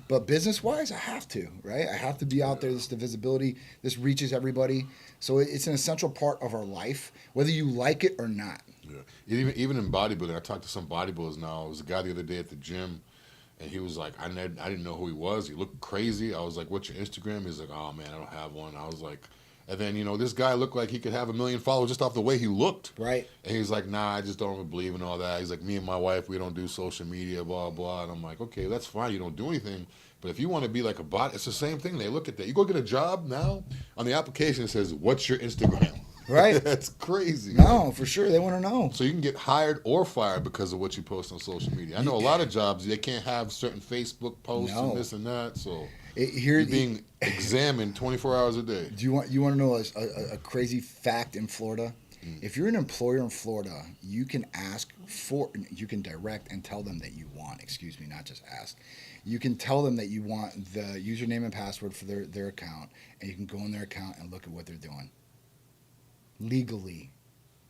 But business wise, I have to, right? I have to be out there. This is the visibility. This reaches everybody. So it's an essential part of our life, whether you like it or not. Yeah. Even in bodybuilding, I talked to some bodybuilders now. There was a guy the other day at the gym. And he was like, I didn't know who he was. He looked crazy. I was like, what's your Instagram? He's like, oh, man, I don't have one. I was like, and then, this guy looked like he could have 1 million followers just off the way he looked. Right. And he's like, nah, I just don't believe in all that. He's like, me and my wife, we don't do social media, blah, blah. And I'm like, okay, that's fine. You don't do anything. But if you want to be like a bot, it's the same thing. They look at that. You go get a job now, on the application it says, what's your Instagram? Right. That's crazy. No, for sure. They want to know. So you can get hired or fired because of what you post on social media. I know a lot of jobs, they can't have certain Facebook posts and this and that. So you're being examined 24 hours a day. Do you want to know a crazy fact in Florida? If you're an employer in Florida, you can direct and tell them that you want, not just ask. You can tell them that you want the username and password for their account, and you can go in their account and look at what they're doing. Legally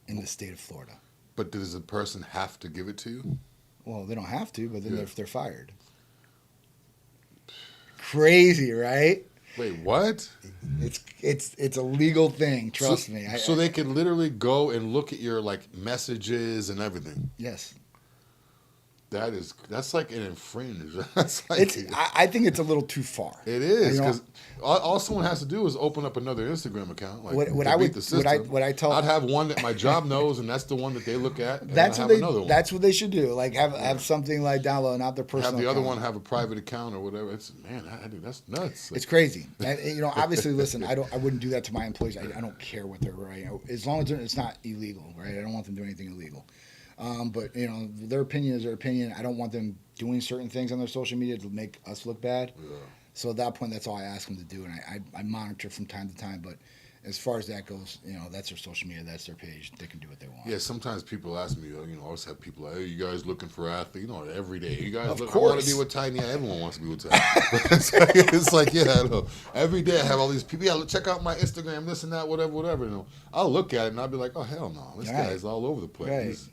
in the state of Florida. But does the person have to give it to you? Well, they don't have to, but then they're fired. Crazy, right? Wait, what? It's a legal thing, trust me. So they can literally go and look at your messages and everything. Yes. That's like an infringe. That's like, I think it's a little too far. It is, because all someone has to do is open up another Instagram account. Like, what I tell, I'd have one that my job knows, and that's the one that they look at. And that's what another one. That's what they should do. Like have something like download, not their personal. Have the account. other one have a private account or whatever. It's that's nuts. It's crazy. And, obviously, listen, I wouldn't do that to my employees. I don't care what they're right. As long as it's not illegal, right? I don't want them doing anything illegal. But their opinion is their opinion. I don't want them doing certain things on their social media to make us look bad. Yeah. So at that point, that's all I ask them to do, and I monitor from time to time. But as far as that goes, that's their social media, that's their page. They can do what they want. Yeah, sometimes people ask me, I always have people like, hey, you guys looking for athletes? Every day. You guys I want to be with Tiny? Yeah, everyone wants to be with Tiny. It's like, yeah, I know. Every day I have all these people, yeah, check out my Instagram, this and that, whatever. I'll look at it and I'll be like, oh, hell no. This guy's all over the place. Right.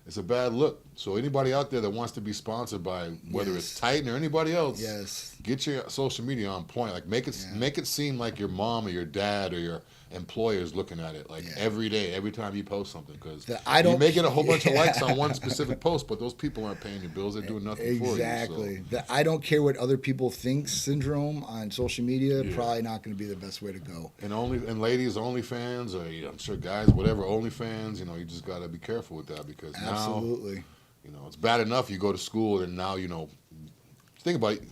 It's a bad look. So anybody out there that wants to be sponsored by whether it's Titan or anybody else, get your social media on point. Like make it seem like your mom or your dad or your employer is looking at it every day, every time you post something. Because you may get a whole bunch of likes on one specific post, but those people aren't paying your bills. They're doing nothing for you. Exactly. The I don't care what other people think syndrome on social media probably not going to be the best way to go. And ladies, OnlyFans, or I'm sure guys, whatever, OnlyFans, you just got to be careful with that, because absolutely. Now, it's bad enough you go to school and now, think about it,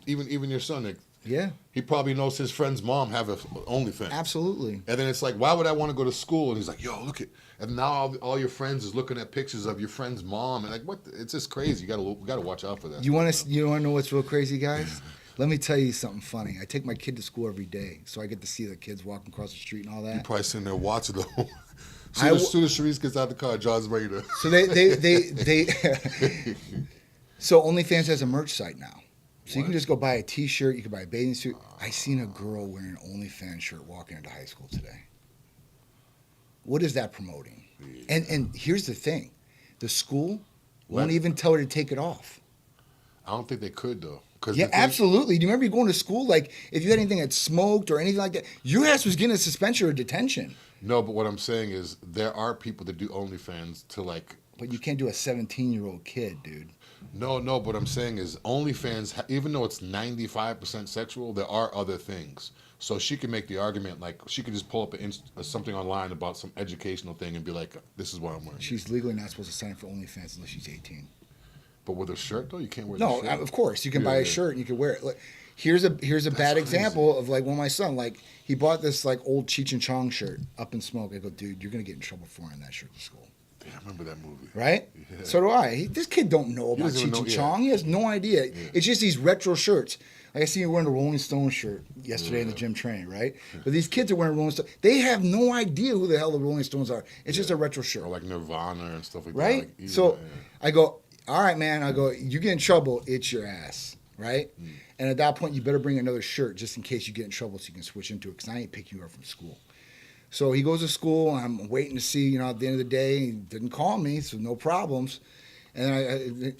even your son, Nick. Yeah. He probably knows his friend's mom have a OnlyFans. Absolutely. And then it's like, why would I want to go to school? And he's like, yo, look at, and now all your friends is looking at pictures of your friend's mom, and like, what? It's just crazy. You gotta watch out for that. You want to know what's real crazy, guys? Let me tell you something funny. I take my kid to school every day, so I get to see the kids walking across the street and all that. You're probably sitting there watching them. As soon as Sharice gets out the car, John's ready to. So they so OnlyFans has a merch site now. So you can just go buy a T-shirt. You can buy a bathing suit. I seen a girl wearing an OnlyFans shirt walking into high school today. What is that promoting? Yeah. And here's the thing, the school won't even tell her to take it off. I don't think they could though. Yeah, absolutely. Do you remember you going to school? Like, if you had anything that smoked or anything like that, your ass was getting a suspension or detention. No, but what I'm saying is there are people that do OnlyFans to like. But you can't do a 17-year-old kid, dude. No. But what I'm saying is OnlyFans, even though it's 95% sexual, there are other things. So she can make the argument, like she could just pull up something online about some educational thing and be like, "This is what I'm wearing." She's legally not supposed to sign up for OnlyFans unless she's 18. But with a shirt though, you can't wear. No, the shirt. Of course you can buy a shirt and you can wear it. Like, here's a bad example of like my son. Like he bought this like old Cheech and Chong shirt, Up in Smoke. I go, dude, you're gonna get in trouble for wearing that shirt to school. Yeah, I remember that movie. Right? Yeah. So do I. This kid don't know about Cheech and Chong. He has no idea. Yeah. It's just these retro shirts. Like I see you wearing a Rolling Stone shirt yesterday in the gym training, right? But these kids are wearing Rolling Stone. They have no idea who the hell the Rolling Stones are. It's just a retro shirt. Or like Nirvana and stuff like right? that. Like, so I go, all right, man. I go, you get in trouble, it's your ass, right? And at that point, you better bring another shirt just in case you get in trouble so you can switch into it, because I ain't picking you up from school. So he goes to school, and I'm waiting to see, at the end of the day, he didn't call me, so no problems. And they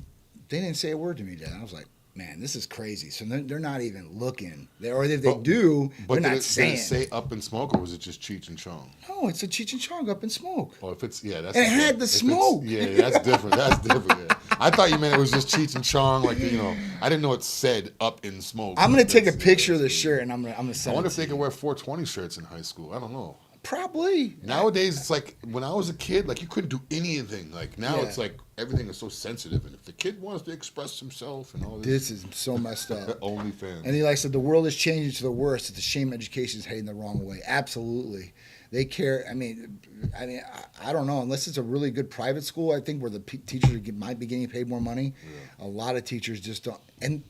didn't say a word to me, Dad. I was like, man, this is crazy. So they're not even looking. Or if they do, they're not saying. Did it say Up in Smoke, or was it just Cheech and Chong? No, it's a Cheech and Chong, Up in Smoke. Oh, if it's, that's. And it had the smoke. Yeah, that's different. That's different. Yeah. I thought you meant it was just Cheech and Chong, like, I didn't know it said Up in Smoke. I'm going to take a picture of the shirt, and I'm going to send it. I wonder if they could wear 420 shirts in high school. I don't know. Probably. Nowadays, it's like when I was a kid, like you couldn't do anything. Like now, it's like everything is so sensitive, and if the kid wants to express himself and all this is so messed up. OnlyFans. And he said the world is changing to the worst. It's a shame education is heading the wrong way. Absolutely, they care. I mean, I don't know. Unless it's a really good private school, I think where the teachers might be getting paid more money. Yeah. A lot of teachers just don't. And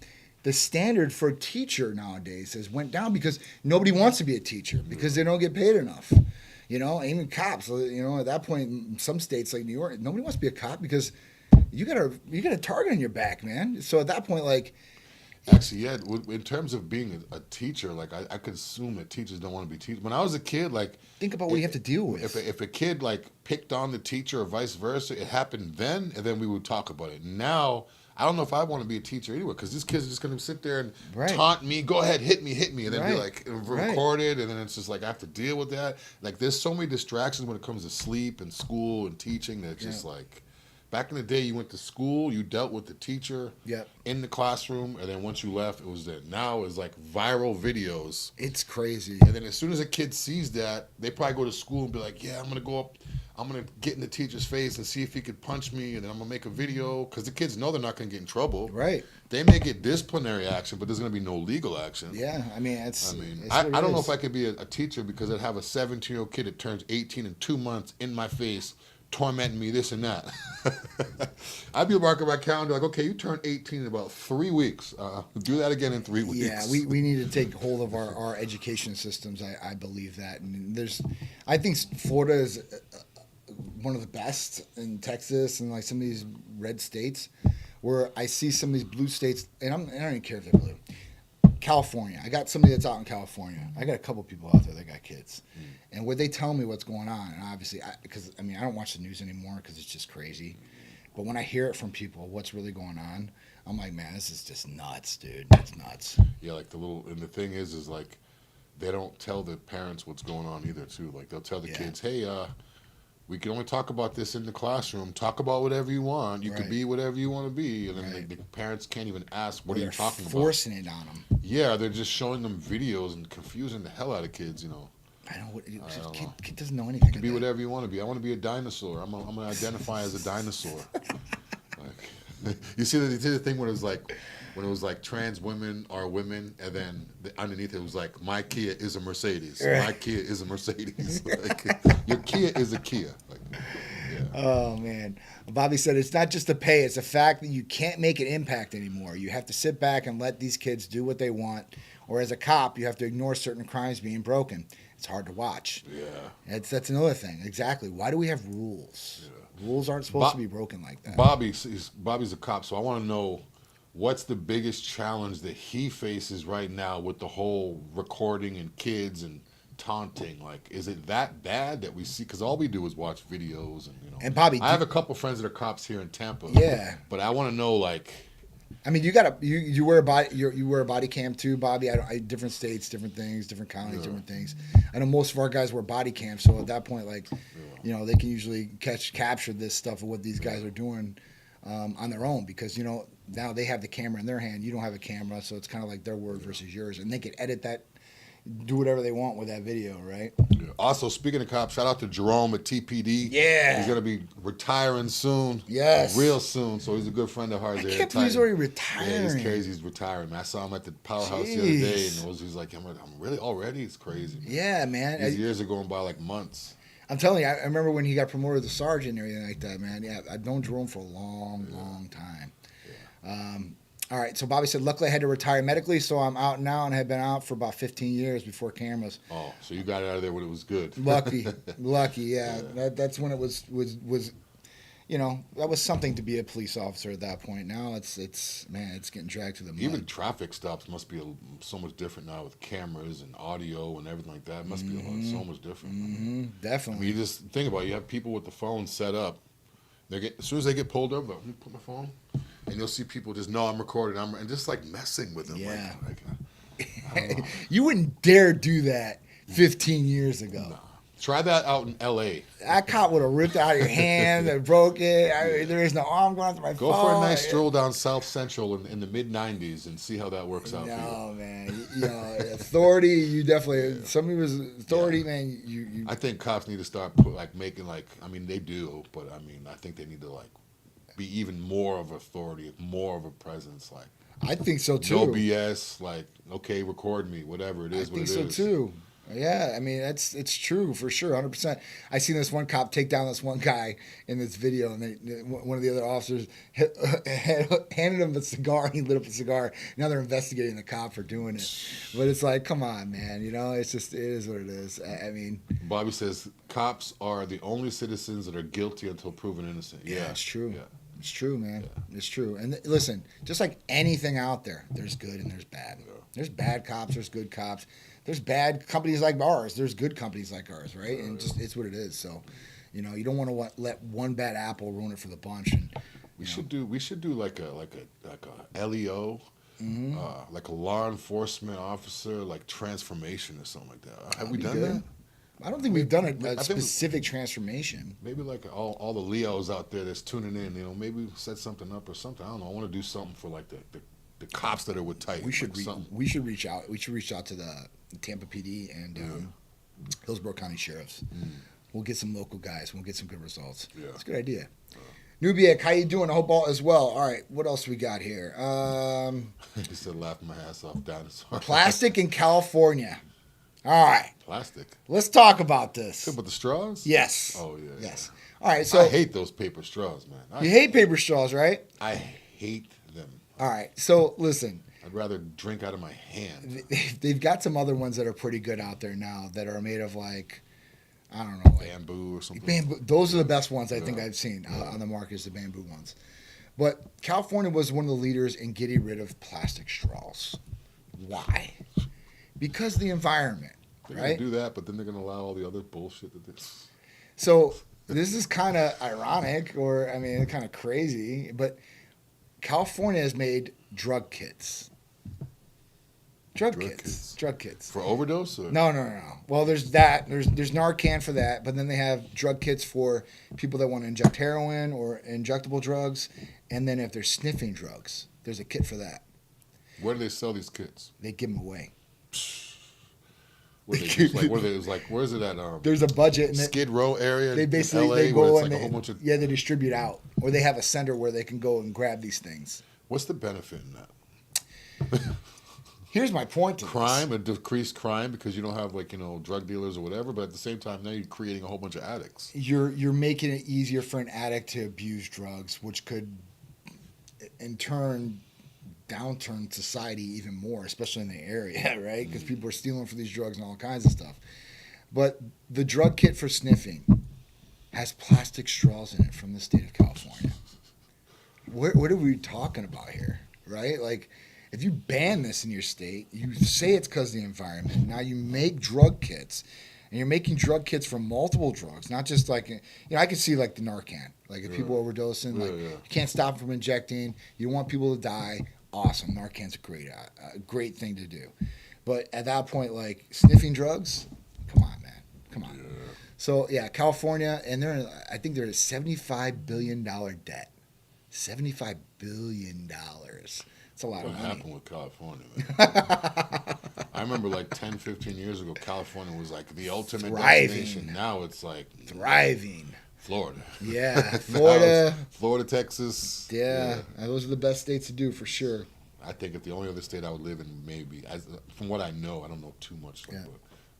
the standard for a teacher nowadays has went down because nobody wants to be a teacher because they don't get paid enough. Even cops, at that point in some states like New York, nobody wants to be a cop because you got a target on your back, man. So at that point, like, actually, yeah, in terms of being a teacher, like I could assume that teachers don't want to be teachers. When I was a kid, like, think about what you have to deal with. If a kid like picked on the teacher or vice versa, it happened then, and then we would talk about it. Now, I don't know if I want to be a teacher anyway, because this kid's just going to sit there and taunt me, go ahead, hit me, and then be like recorded, and then it's just like I have to deal with that. Like there's so many distractions when it comes to sleep and school and teaching that it's just like, back in the day, you went to school, you dealt with the teacher Yep. in the classroom, and then once you left, it was there. Now it's like viral videos. It's crazy. And then as soon as a kid sees that, they probably go to school and be like, yeah, I'm going to go up, I'm going to get in the teacher's face and see if he could punch me, and then I'm going to make a video. Because the kids know they're not going to get in trouble. Right. They may get disciplinary action, but there's going to be no legal action. Yeah, I mean, I don't know if I could be a teacher because I'd have a 17-year-old kid that turns 18 in 2 months in my face, tormenting me this and that. I'd be marking my calendar like, okay, you turn 18 in about 3 weeks. Do that again in 3 weeks. Yeah, we need to take hold of our education systems. I believe that, and I think Florida is one of the best, in Texas and like some of these red states, where I see some of these blue states, and I don't even care if they're blue. California, I got somebody that's out in California. I got a couple people out there that got kids, and would they tell me what's going on? And obviously, because I don't watch the news anymore because it's just crazy. But when I hear it from people, what's really going on, I'm like, man, this is just nuts, dude. It's nuts. Yeah, like and the thing is like, they don't tell the parents what's going on either, too. Like they'll tell the kids, hey, we can only talk about this in the classroom. Talk about whatever you want. You can be whatever you want to be. And then the parents can't even ask, what are you talking about? Forcing it on them. Yeah, they're just showing them videos and confusing the hell out of kids, I don't know. Kid doesn't know anything. You can be whatever you want to be. I want to be a dinosaur. I'm going to identify as a dinosaur. You see the thing when it was like trans women are women, and then underneath it was like, my Kia is a Mercedes. Right. My Kia is a Mercedes. Like, your Kia is a Kia. Like, yeah. Oh man, Bobby said it's not just the pay; it's the fact that you can't make an impact anymore. You have to sit back and let these kids do what they want, or as a cop, you have to ignore certain crimes being broken. It's hard to watch. Yeah, that's another thing. Exactly. Why do we have rules? Yeah. Rules aren't supposed to be broken like that. Bobby's a cop, so I want to know, what's the biggest challenge that he faces right now with the whole recording and kids and taunting? Like, is it that bad that we see? Because all we do is watch videos and And Bobby, I have a couple friends that are cops here in Tampa. Yeah, but I want to know, like, I mean, you wear a body cam too, Bobby. Different states, different things, different counties, different things. I know most of our guys wear body cams, so at that point, like, they can usually capture this stuff of what these guys are doing on their own, because now they have the camera in their hand. You don't have a camera, so it's kind of like their word versus yours, and they can edit that, do whatever they want with that video, right? Yeah. Also, speaking of cops, shout out to Jerome at TPD. Yeah, he's gonna be retiring soon. Yes, real soon. So he's a good friend of ours. I can't believe he's already retiring. Yeah, he's crazy. He's retiring. Man, I saw him at the powerhouse the other day, and he's like, "I'm really already." It's crazy. Man. Yeah, man. These years are going by like months. I'm telling you, I remember when he got promoted to sergeant and everything like that, man. Yeah, I've known Jerome for a long time. Yeah. All right, so Bobby said, luckily I had to retire medically, so I'm out now and have been out for about 15 years before cameras. Oh, so you got it out of there when it was good. Lucky, yeah. That's when it was that was something to be a police officer at that point. Now it's getting dragged to the mud. Even traffic stops must be so much different now with cameras and audio and everything like that. It must be so much different. Mm-hmm. Definitely. I mean, you just think about it. You have people with the phone set up. As soon as they get pulled over, let me put my phone. And you'll see people just know I'm recording, and just like messing with them. Yeah. I don't know. You wouldn't dare do that 15 years ago. Nah. Try that out in L.A. That cop would have ripped out your hand and broke it. There is no arm going after my phone. Go for a nice stroll down South Central in the mid-'90s and see how that works out for you. No, man. Authority, you definitely, somebody was authority, man. You. I think cops need to start making they do, but I think they need to be even more of authority, more of a presence. I think so too. No BS. Okay, record me, whatever it is. I think so too. Yeah, I mean it's true for sure, 100%. I seen this one cop take down this one guy in this video, and one of the other officers handed him a cigar, and he lit up a cigar. Now they're investigating the cop for doing it, but it's like, come on, man, it is what it is. I mean, Bobby says cops are the only citizens that are guilty until proven innocent. Yeah, it's true. Yeah. It's true, man. Yeah. It's true. And listen, just like anything out there, there's good and there's bad. Yeah. There's bad cops. There's good cops. There's bad companies like ours. There's good companies like ours, right? And it's what it is. So, you don't want to let one bad apple ruin it for the bunch. And we should do like a LEO, like a law enforcement officer, like transformation or something like that. Have we done that? I don't think we've done a specific transformation. Maybe like all the Leos out there that's tuning in, maybe set something up or something. I don't know. I want to do something for like the cops that are with Titan. We should reach out. We should reach out to the Tampa PD and Hillsborough County Sheriffs. We'll get some local guys. We'll get some good results. Yeah. It's a good idea. Nubiak, how you doing? I hope all is well. All right, what else we got here? He said laughing my ass off, dinosaur. Plastic in California. All right. Plastic. Let's talk about this. With the straws? Yes. Oh, yeah. Yes. All right, so I hate those paper straws, man. You hate paper straws, right? I hate them. All right, so listen. I'd rather drink out of my hand. They've got some other ones that are pretty good out there now that are made of like, I don't know. Bamboo or something. Bamboo. Those are the best ones I think I've seen on the market is the bamboo ones. But California was one of the leaders in getting rid of plastic straws. Why? Because of the environment, they're right? They're going to do that, but then they're going to allow all the other bullshit that they... So this is kind of ironic or, kind of crazy, but California has made drug kits. Drug kits. For overdose? Or? No. Well, there's that. There's Narcan for that, but then they have drug kits for people that want to inject heroin or injectable drugs. And then if they're sniffing drugs, there's a kit for that. Where do they sell these kits? They give them away. Where's it at? There's a budget in Skid Row area. They basically LA, they go and a whole bunch of... they distribute out, or they have a center where they can go and grab these things. What's the benefit in that? Here's my point to crime, a decreased crime because you don't have drug dealers or whatever, but at the same time now you're creating a whole bunch of addicts. You're making it easier for an addict to abuse drugs, which could in turn downturn society even more, especially in the area, right? Because people are stealing for these drugs and all kinds of stuff. But the drug kit for sniffing has plastic straws in it from the state of California. What are we talking about here, right? Like, if you ban this in your state, you say it's because of the environment. Now you make drug kits, and you're making drug kits for multiple drugs, not just like, I can see like the Narcan. Like if people are overdosing, you can't stop them from injecting. You don't want people to die. Awesome. Narcan's a great thing to do. But at that point, like sniffing drugs, come on, man. Come on. Yeah. So, California, and I think they're a $75 billion debt. $75 billion. It's a lot of money. What happened with California, man? I remember like 10, 15 years ago, California was like the ultimate destination. Now it's like... Thriving. Florida. Yeah, Florida. Florida, Texas. Yeah, those are the best states to do for sure. I think if the only other state I would live in, maybe, from what I know, I don't know too much, but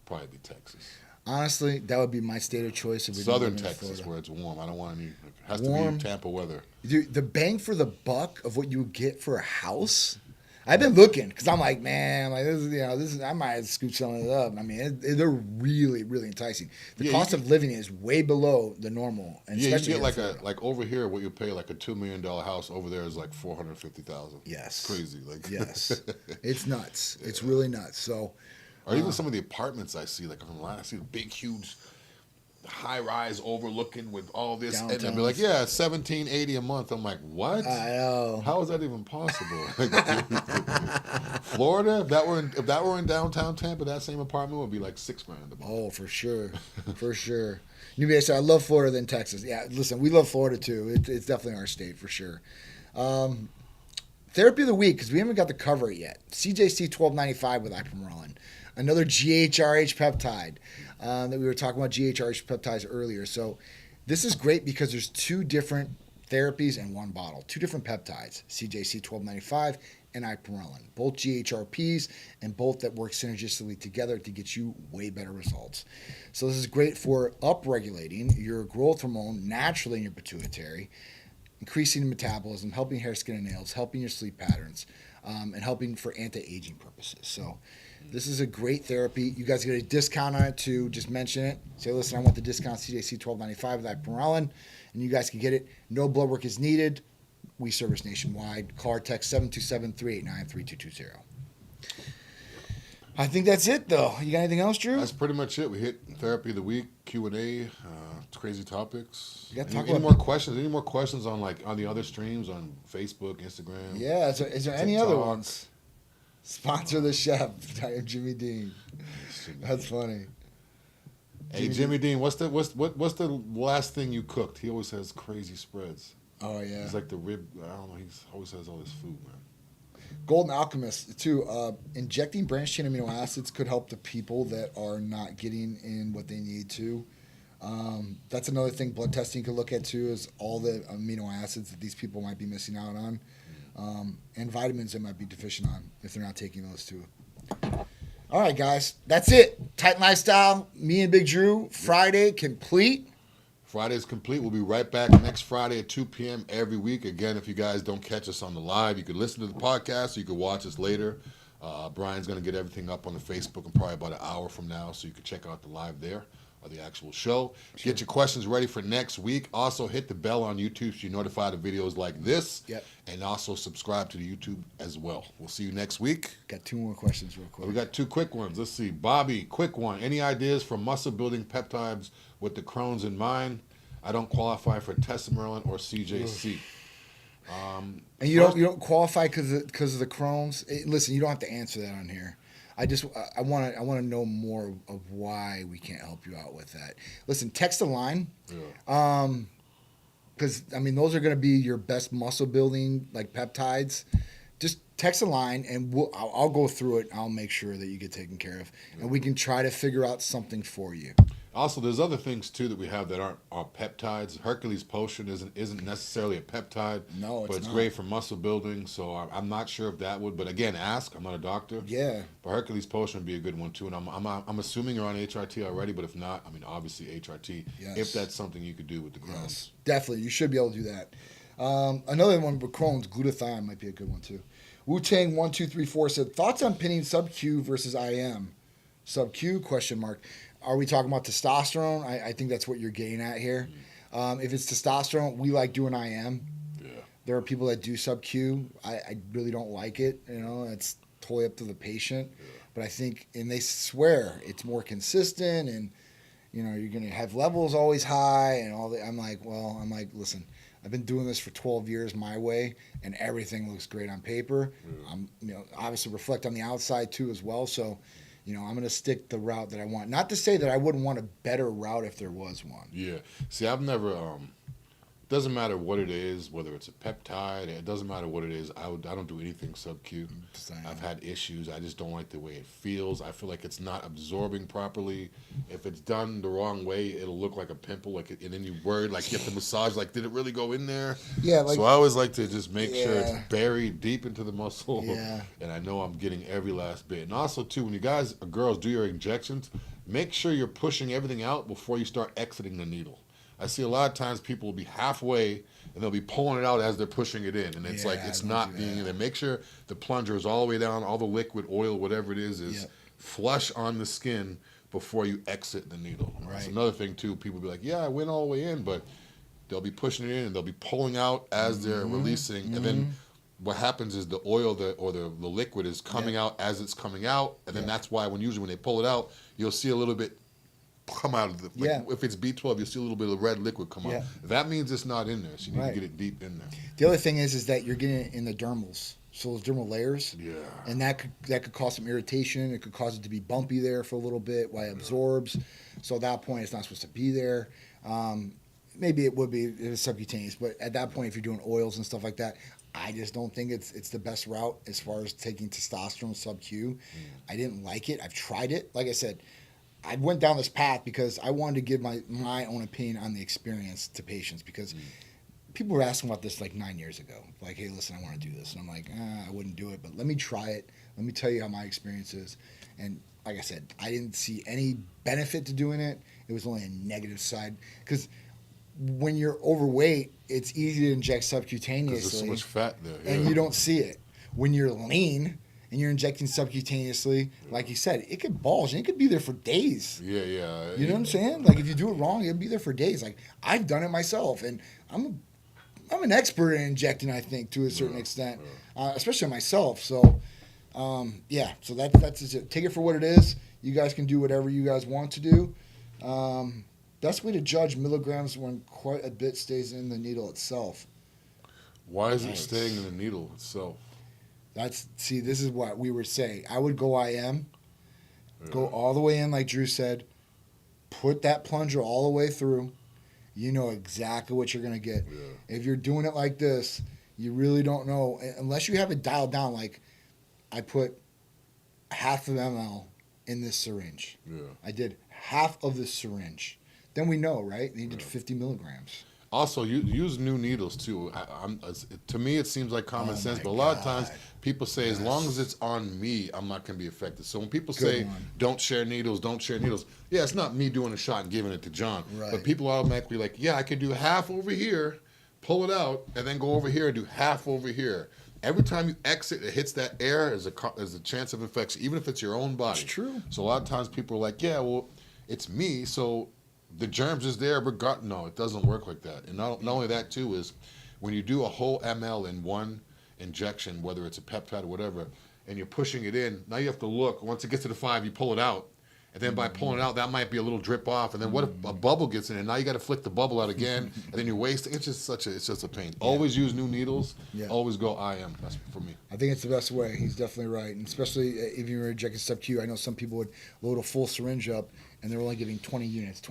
probably be Texas. Honestly, that would be my state of choice. If we Southern Texas, where it's warm. I don't want any. It has to be Tampa weather. Dude, the bang for the buck of what you would get for a house. I've been looking because I'm like, man, like this is. I might scoop some of it up. They're really, really enticing. The cost of living is way below the normal. And you get like over here, what you pay like a $2 million house over there is like $450,000. Yes, it's crazy. Like yes, it's nuts. Yeah. It's really nuts. So. Or even some of the apartments I see, like online, I see the big, huge, high-rise overlooking with all this, and they'll be like, yeah, $1,780 a month. I'm like, what? I know. How is that even possible? Florida, if that were in downtown Tampa, that same apartment would be like $6,000 a month. Oh, for sure, for sure. Nubia said, I love Florida than Texas. Yeah, listen, we love Florida too. It's definitely our state for sure. Therapy of the week, because we haven't got to cover it yet. CJC 1295 with Ipamorelin. Another GHRH peptide that we were talking about GHRH peptides earlier. So this is great because there's two different therapies in one bottle, two different peptides, CJC 1295 and Ipamorelin, both GHRPs and both that work synergistically together to get you way better results. So this is great for upregulating your growth hormone naturally in your pituitary, increasing metabolism, helping hair, skin, and nails, helping your sleep patterns, and helping for anti-aging purposes. So this is a great therapy. You guys get a discount on it too. Just mention it. Say, listen, I want the discount CJC 1295 with Ipamorelin, and you guys can get it. No blood work is needed. We service nationwide. Call or text 727-389-3220. I think that's it, though. You got anything else, Drew? That's pretty much it. We hit therapy of the week, Q&A, crazy topics. Any more questions? Any more questions on the other streams on Facebook, Instagram? Yeah. Is there any other ones? Sponsor the chef, Jimmy Dean. That's funny. Hey, Jimmy Dean, what's the last thing you cooked? He always has crazy spreads. Oh yeah. He's like the rib. I don't know. He always has all this food, man. Golden Alchemist too. Injecting branched chain amino acids could help the people that are not getting in what they need to. That's another thing blood testing could look at too, is all the amino acids that these people might be missing out on, and vitamins they might be deficient on if they're not taking those too. All right, guys, that's it. Titan Lifestyle, me and Big Drew, Friday complete. Friday's complete. We'll be right back next Friday at 2 p.m. every week. Again, if you guys don't catch us on the live, you can listen to the podcast or you can watch us later. Brian's going to get everything up on the Facebook in probably about an hour from now, so you can check out the live there or the actual show. Get your questions ready for next week. Also, hit the bell on YouTube so you're notified of videos like this. Yep. And also subscribe to the YouTube as well. We'll see you next week. Got 2 more questions real quick. We got 2 quick ones. Let's see. Bobby, quick one. Any ideas for muscle-building peptides with the Crohn's in mind? I don't qualify for Tesamorelin or CJC. And you don't qualify because of the Crohn's. Listen, you don't have to answer that on here. I want to know more of why we can't help you out with that. Listen, text the line. Yeah. Because I mean those are going to be your best muscle building like peptides. Just text a line and I'll go through it. I'll make sure that you get taken care of, and we can try to figure out something for you. Also, there's other things too that we have that aren't peptides. Hercules Potion isn't necessarily a peptide. No, but it's not. great for muscle building. So I'm not sure if that would. But again, ask. I'm not a doctor. Yeah. But Hercules Potion would be a good one too. And I'm assuming you're on HRT already. But if not, I mean obviously HRT. Yes. If that's something you could do with the Crohn's. Yes, definitely. You should be able to do that. Another one with Crohn's, glutathione might be a good one too. Wu-Tang 1234 said, thoughts on pinning sub-Q versus IM? Sub-Q, question mark. Are we talking about testosterone? I think that's what you're getting at here. If it's testosterone, we like doing IM. Yeah. There are people that do sub-Q. I really don't like it. It's totally up to the patient. Yeah. But I think, and they swear it's more consistent, and you're going to have levels always high and all that. I'm like, listen, I've been doing this for 12 years my way, and everything looks great on paper. Yeah. I'm, obviously reflect on the outside too as well. So, I'm going to stick the route that I want. Not to say that I wouldn't want a better route if there was one. Yeah. See, I've never. Doesn't matter what it is, whether it's a peptide. It doesn't matter what it is. I don't do anything sub-Q. I've had issues. I just don't like the way it feels. I feel like it's not absorbing properly. If it's done the wrong way, it'll look like a pimple. And then you worry, like, you have to massage. Like, did it really go in there? Yeah. So I always like to just make sure it's buried deep into the muscle. Yeah. And I know I'm getting every last bit. And also, too, when you guys, girls, do your injections, make sure you're pushing everything out before you start exiting the needle. I see a lot of times people will be halfway and they'll be pulling it out as they're pushing it in. And it's it's not being in there. Make sure the plunger is all the way down, all the liquid, oil, whatever it is flush on the skin before you exit the needle. Right. That's another thing, too. People be like, yeah, I went all the way in, but they'll be pushing it in and they'll be pulling out as they're releasing. Mm-hmm. And then what happens is the oil or the liquid is coming out as it's coming out. And then that's why usually when they pull it out, you'll see a little bit come out of the if it's B12, you'll see a little bit of red liquid come out. That means it's not in there, so you need to get it deep in there. The other thing is that you're getting it in the dermals, so those dermal layers. Yeah. And that could cause some irritation. It could cause it to be bumpy there for a little bit while it absorbs. So at that point, it's not supposed to be there. Maybe it would be if it's subcutaneous, but at that point, if you're doing oils and stuff like that, I just don't think it's the best route as far as taking testosterone sub-Q. I didn't like it. I've tried it. Like I said, I went down this path because I wanted to give my own opinion on the experience to patients, because people were asking about this like 9 years ago. Like, hey, listen, I want to do this. And I'm like, I wouldn't do it, but let me try it. Let me tell you how my experience is. And like I said, I didn't see any benefit to doing it. It was only a negative side, because when you're overweight, it's easy to inject subcutaneously. There's so much fat there. Yeah. And you don't see it. When you're lean and you're injecting subcutaneously, like you said, it could bulge and it could be there for days. Yeah, yeah. You know what I'm saying? Like, if you do it wrong, it'll be there for days. Like, I've done it myself, and I'm an expert in injecting, I think, to a certain extent, especially myself. So, so that's just it. Take it for what it is. You guys can do whatever you guys want to do. Best way to judge milligrams when quite a bit stays in the needle itself. Why is it staying in the needle itself? This is what we were saying. I would go IM, go all the way in, like Drew said, put that plunger all the way through. You know exactly what you're going to get. Yeah. If you're doing it like this, you really don't know. Unless you have it dialed down, like I put half of ml in this syringe. Yeah. I did half of this syringe. Then we know, right? You did 50 milligrams. Also, you use new needles too. To me, it seems like common sense, but a lot of times people say, as long as it's on me, I'm not going to be affected. So when people say, don't share needles, yeah, it's not me doing a shot and giving it to John. Right. But people are automatically like, yeah, I could do half over here, pull it out, and then go over here and do half over here. Every time you exit, it hits that air, there's a chance of infection, even if it's your own body. It's true. So a lot of times people are like, yeah, well, it's me, so the germs is there, but no, it doesn't work like that. And not only that, too, is when you do a whole ml in one injection, whether it's a peptide or whatever, and you're pushing it in, now you have to look. Once it gets to the 5, you pull it out. And then by pulling it out, that might be a little drip off. And then what if a bubble gets in it? Now you got to flick the bubble out again, and then you're wasting. It's just a pain. Yeah. Always use new needles. Yeah. Always go IM. That's for me. I think it's the best way. He's definitely right. And especially if you're injecting sub-Q, I know some people would load a full syringe up, and they're only giving 20 units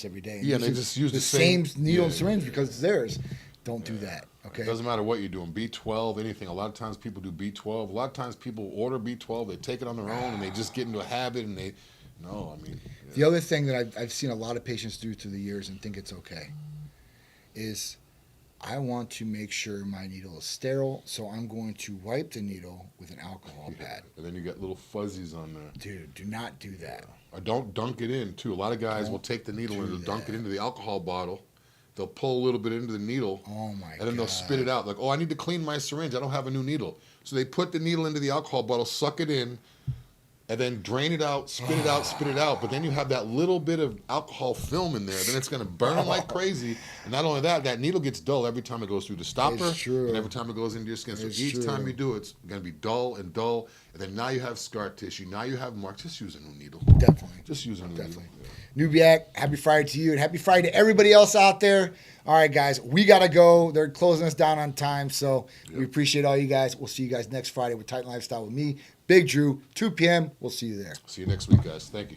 every day. And they just use the same needle and syringe because it's theirs. Don't do that. Okay. It doesn't matter what you're doing, B12, anything. A lot of times people do B12. A lot of times people order B12, they take it on their own, and they just get into a habit, and they. No, I mean. Yeah. The other thing that I've seen a lot of patients do through the years and think it's okay is I want to make sure my needle is sterile, so I'm going to wipe the needle with an alcohol pad. And then you get little fuzzies on there. Dude, do not do that. Or don't dunk it in, too. A lot of guys will take the needle and they'll dunk it into the alcohol bottle. They'll pull a little bit into the needle. Oh, my God. And then they'll spit it out. Like, oh, I need to clean my syringe. I don't have a new needle. So they put the needle into the alcohol bottle, suck it in, and then drain it out, spit it out. But then you have that little bit of alcohol film in there. Then it's going to burn like crazy. And not only that, that needle gets dull every time it goes through the stopper. And every time it goes into your skin. So each time you do it, it's going to be dull. And then now you have scar tissue. Now you have marks. Just use a new needle. Definitely. Just use a new needle. Yeah. Nubiak, happy Friday to you. And happy Friday to everybody else out there. All right, guys, we got to go. They're closing us down on time. So we appreciate all you guys. We'll see you guys next Friday with Titan Lifestyle with me, Big Drew, 2 p.m. We'll see you there. See you next week, guys. Thank you.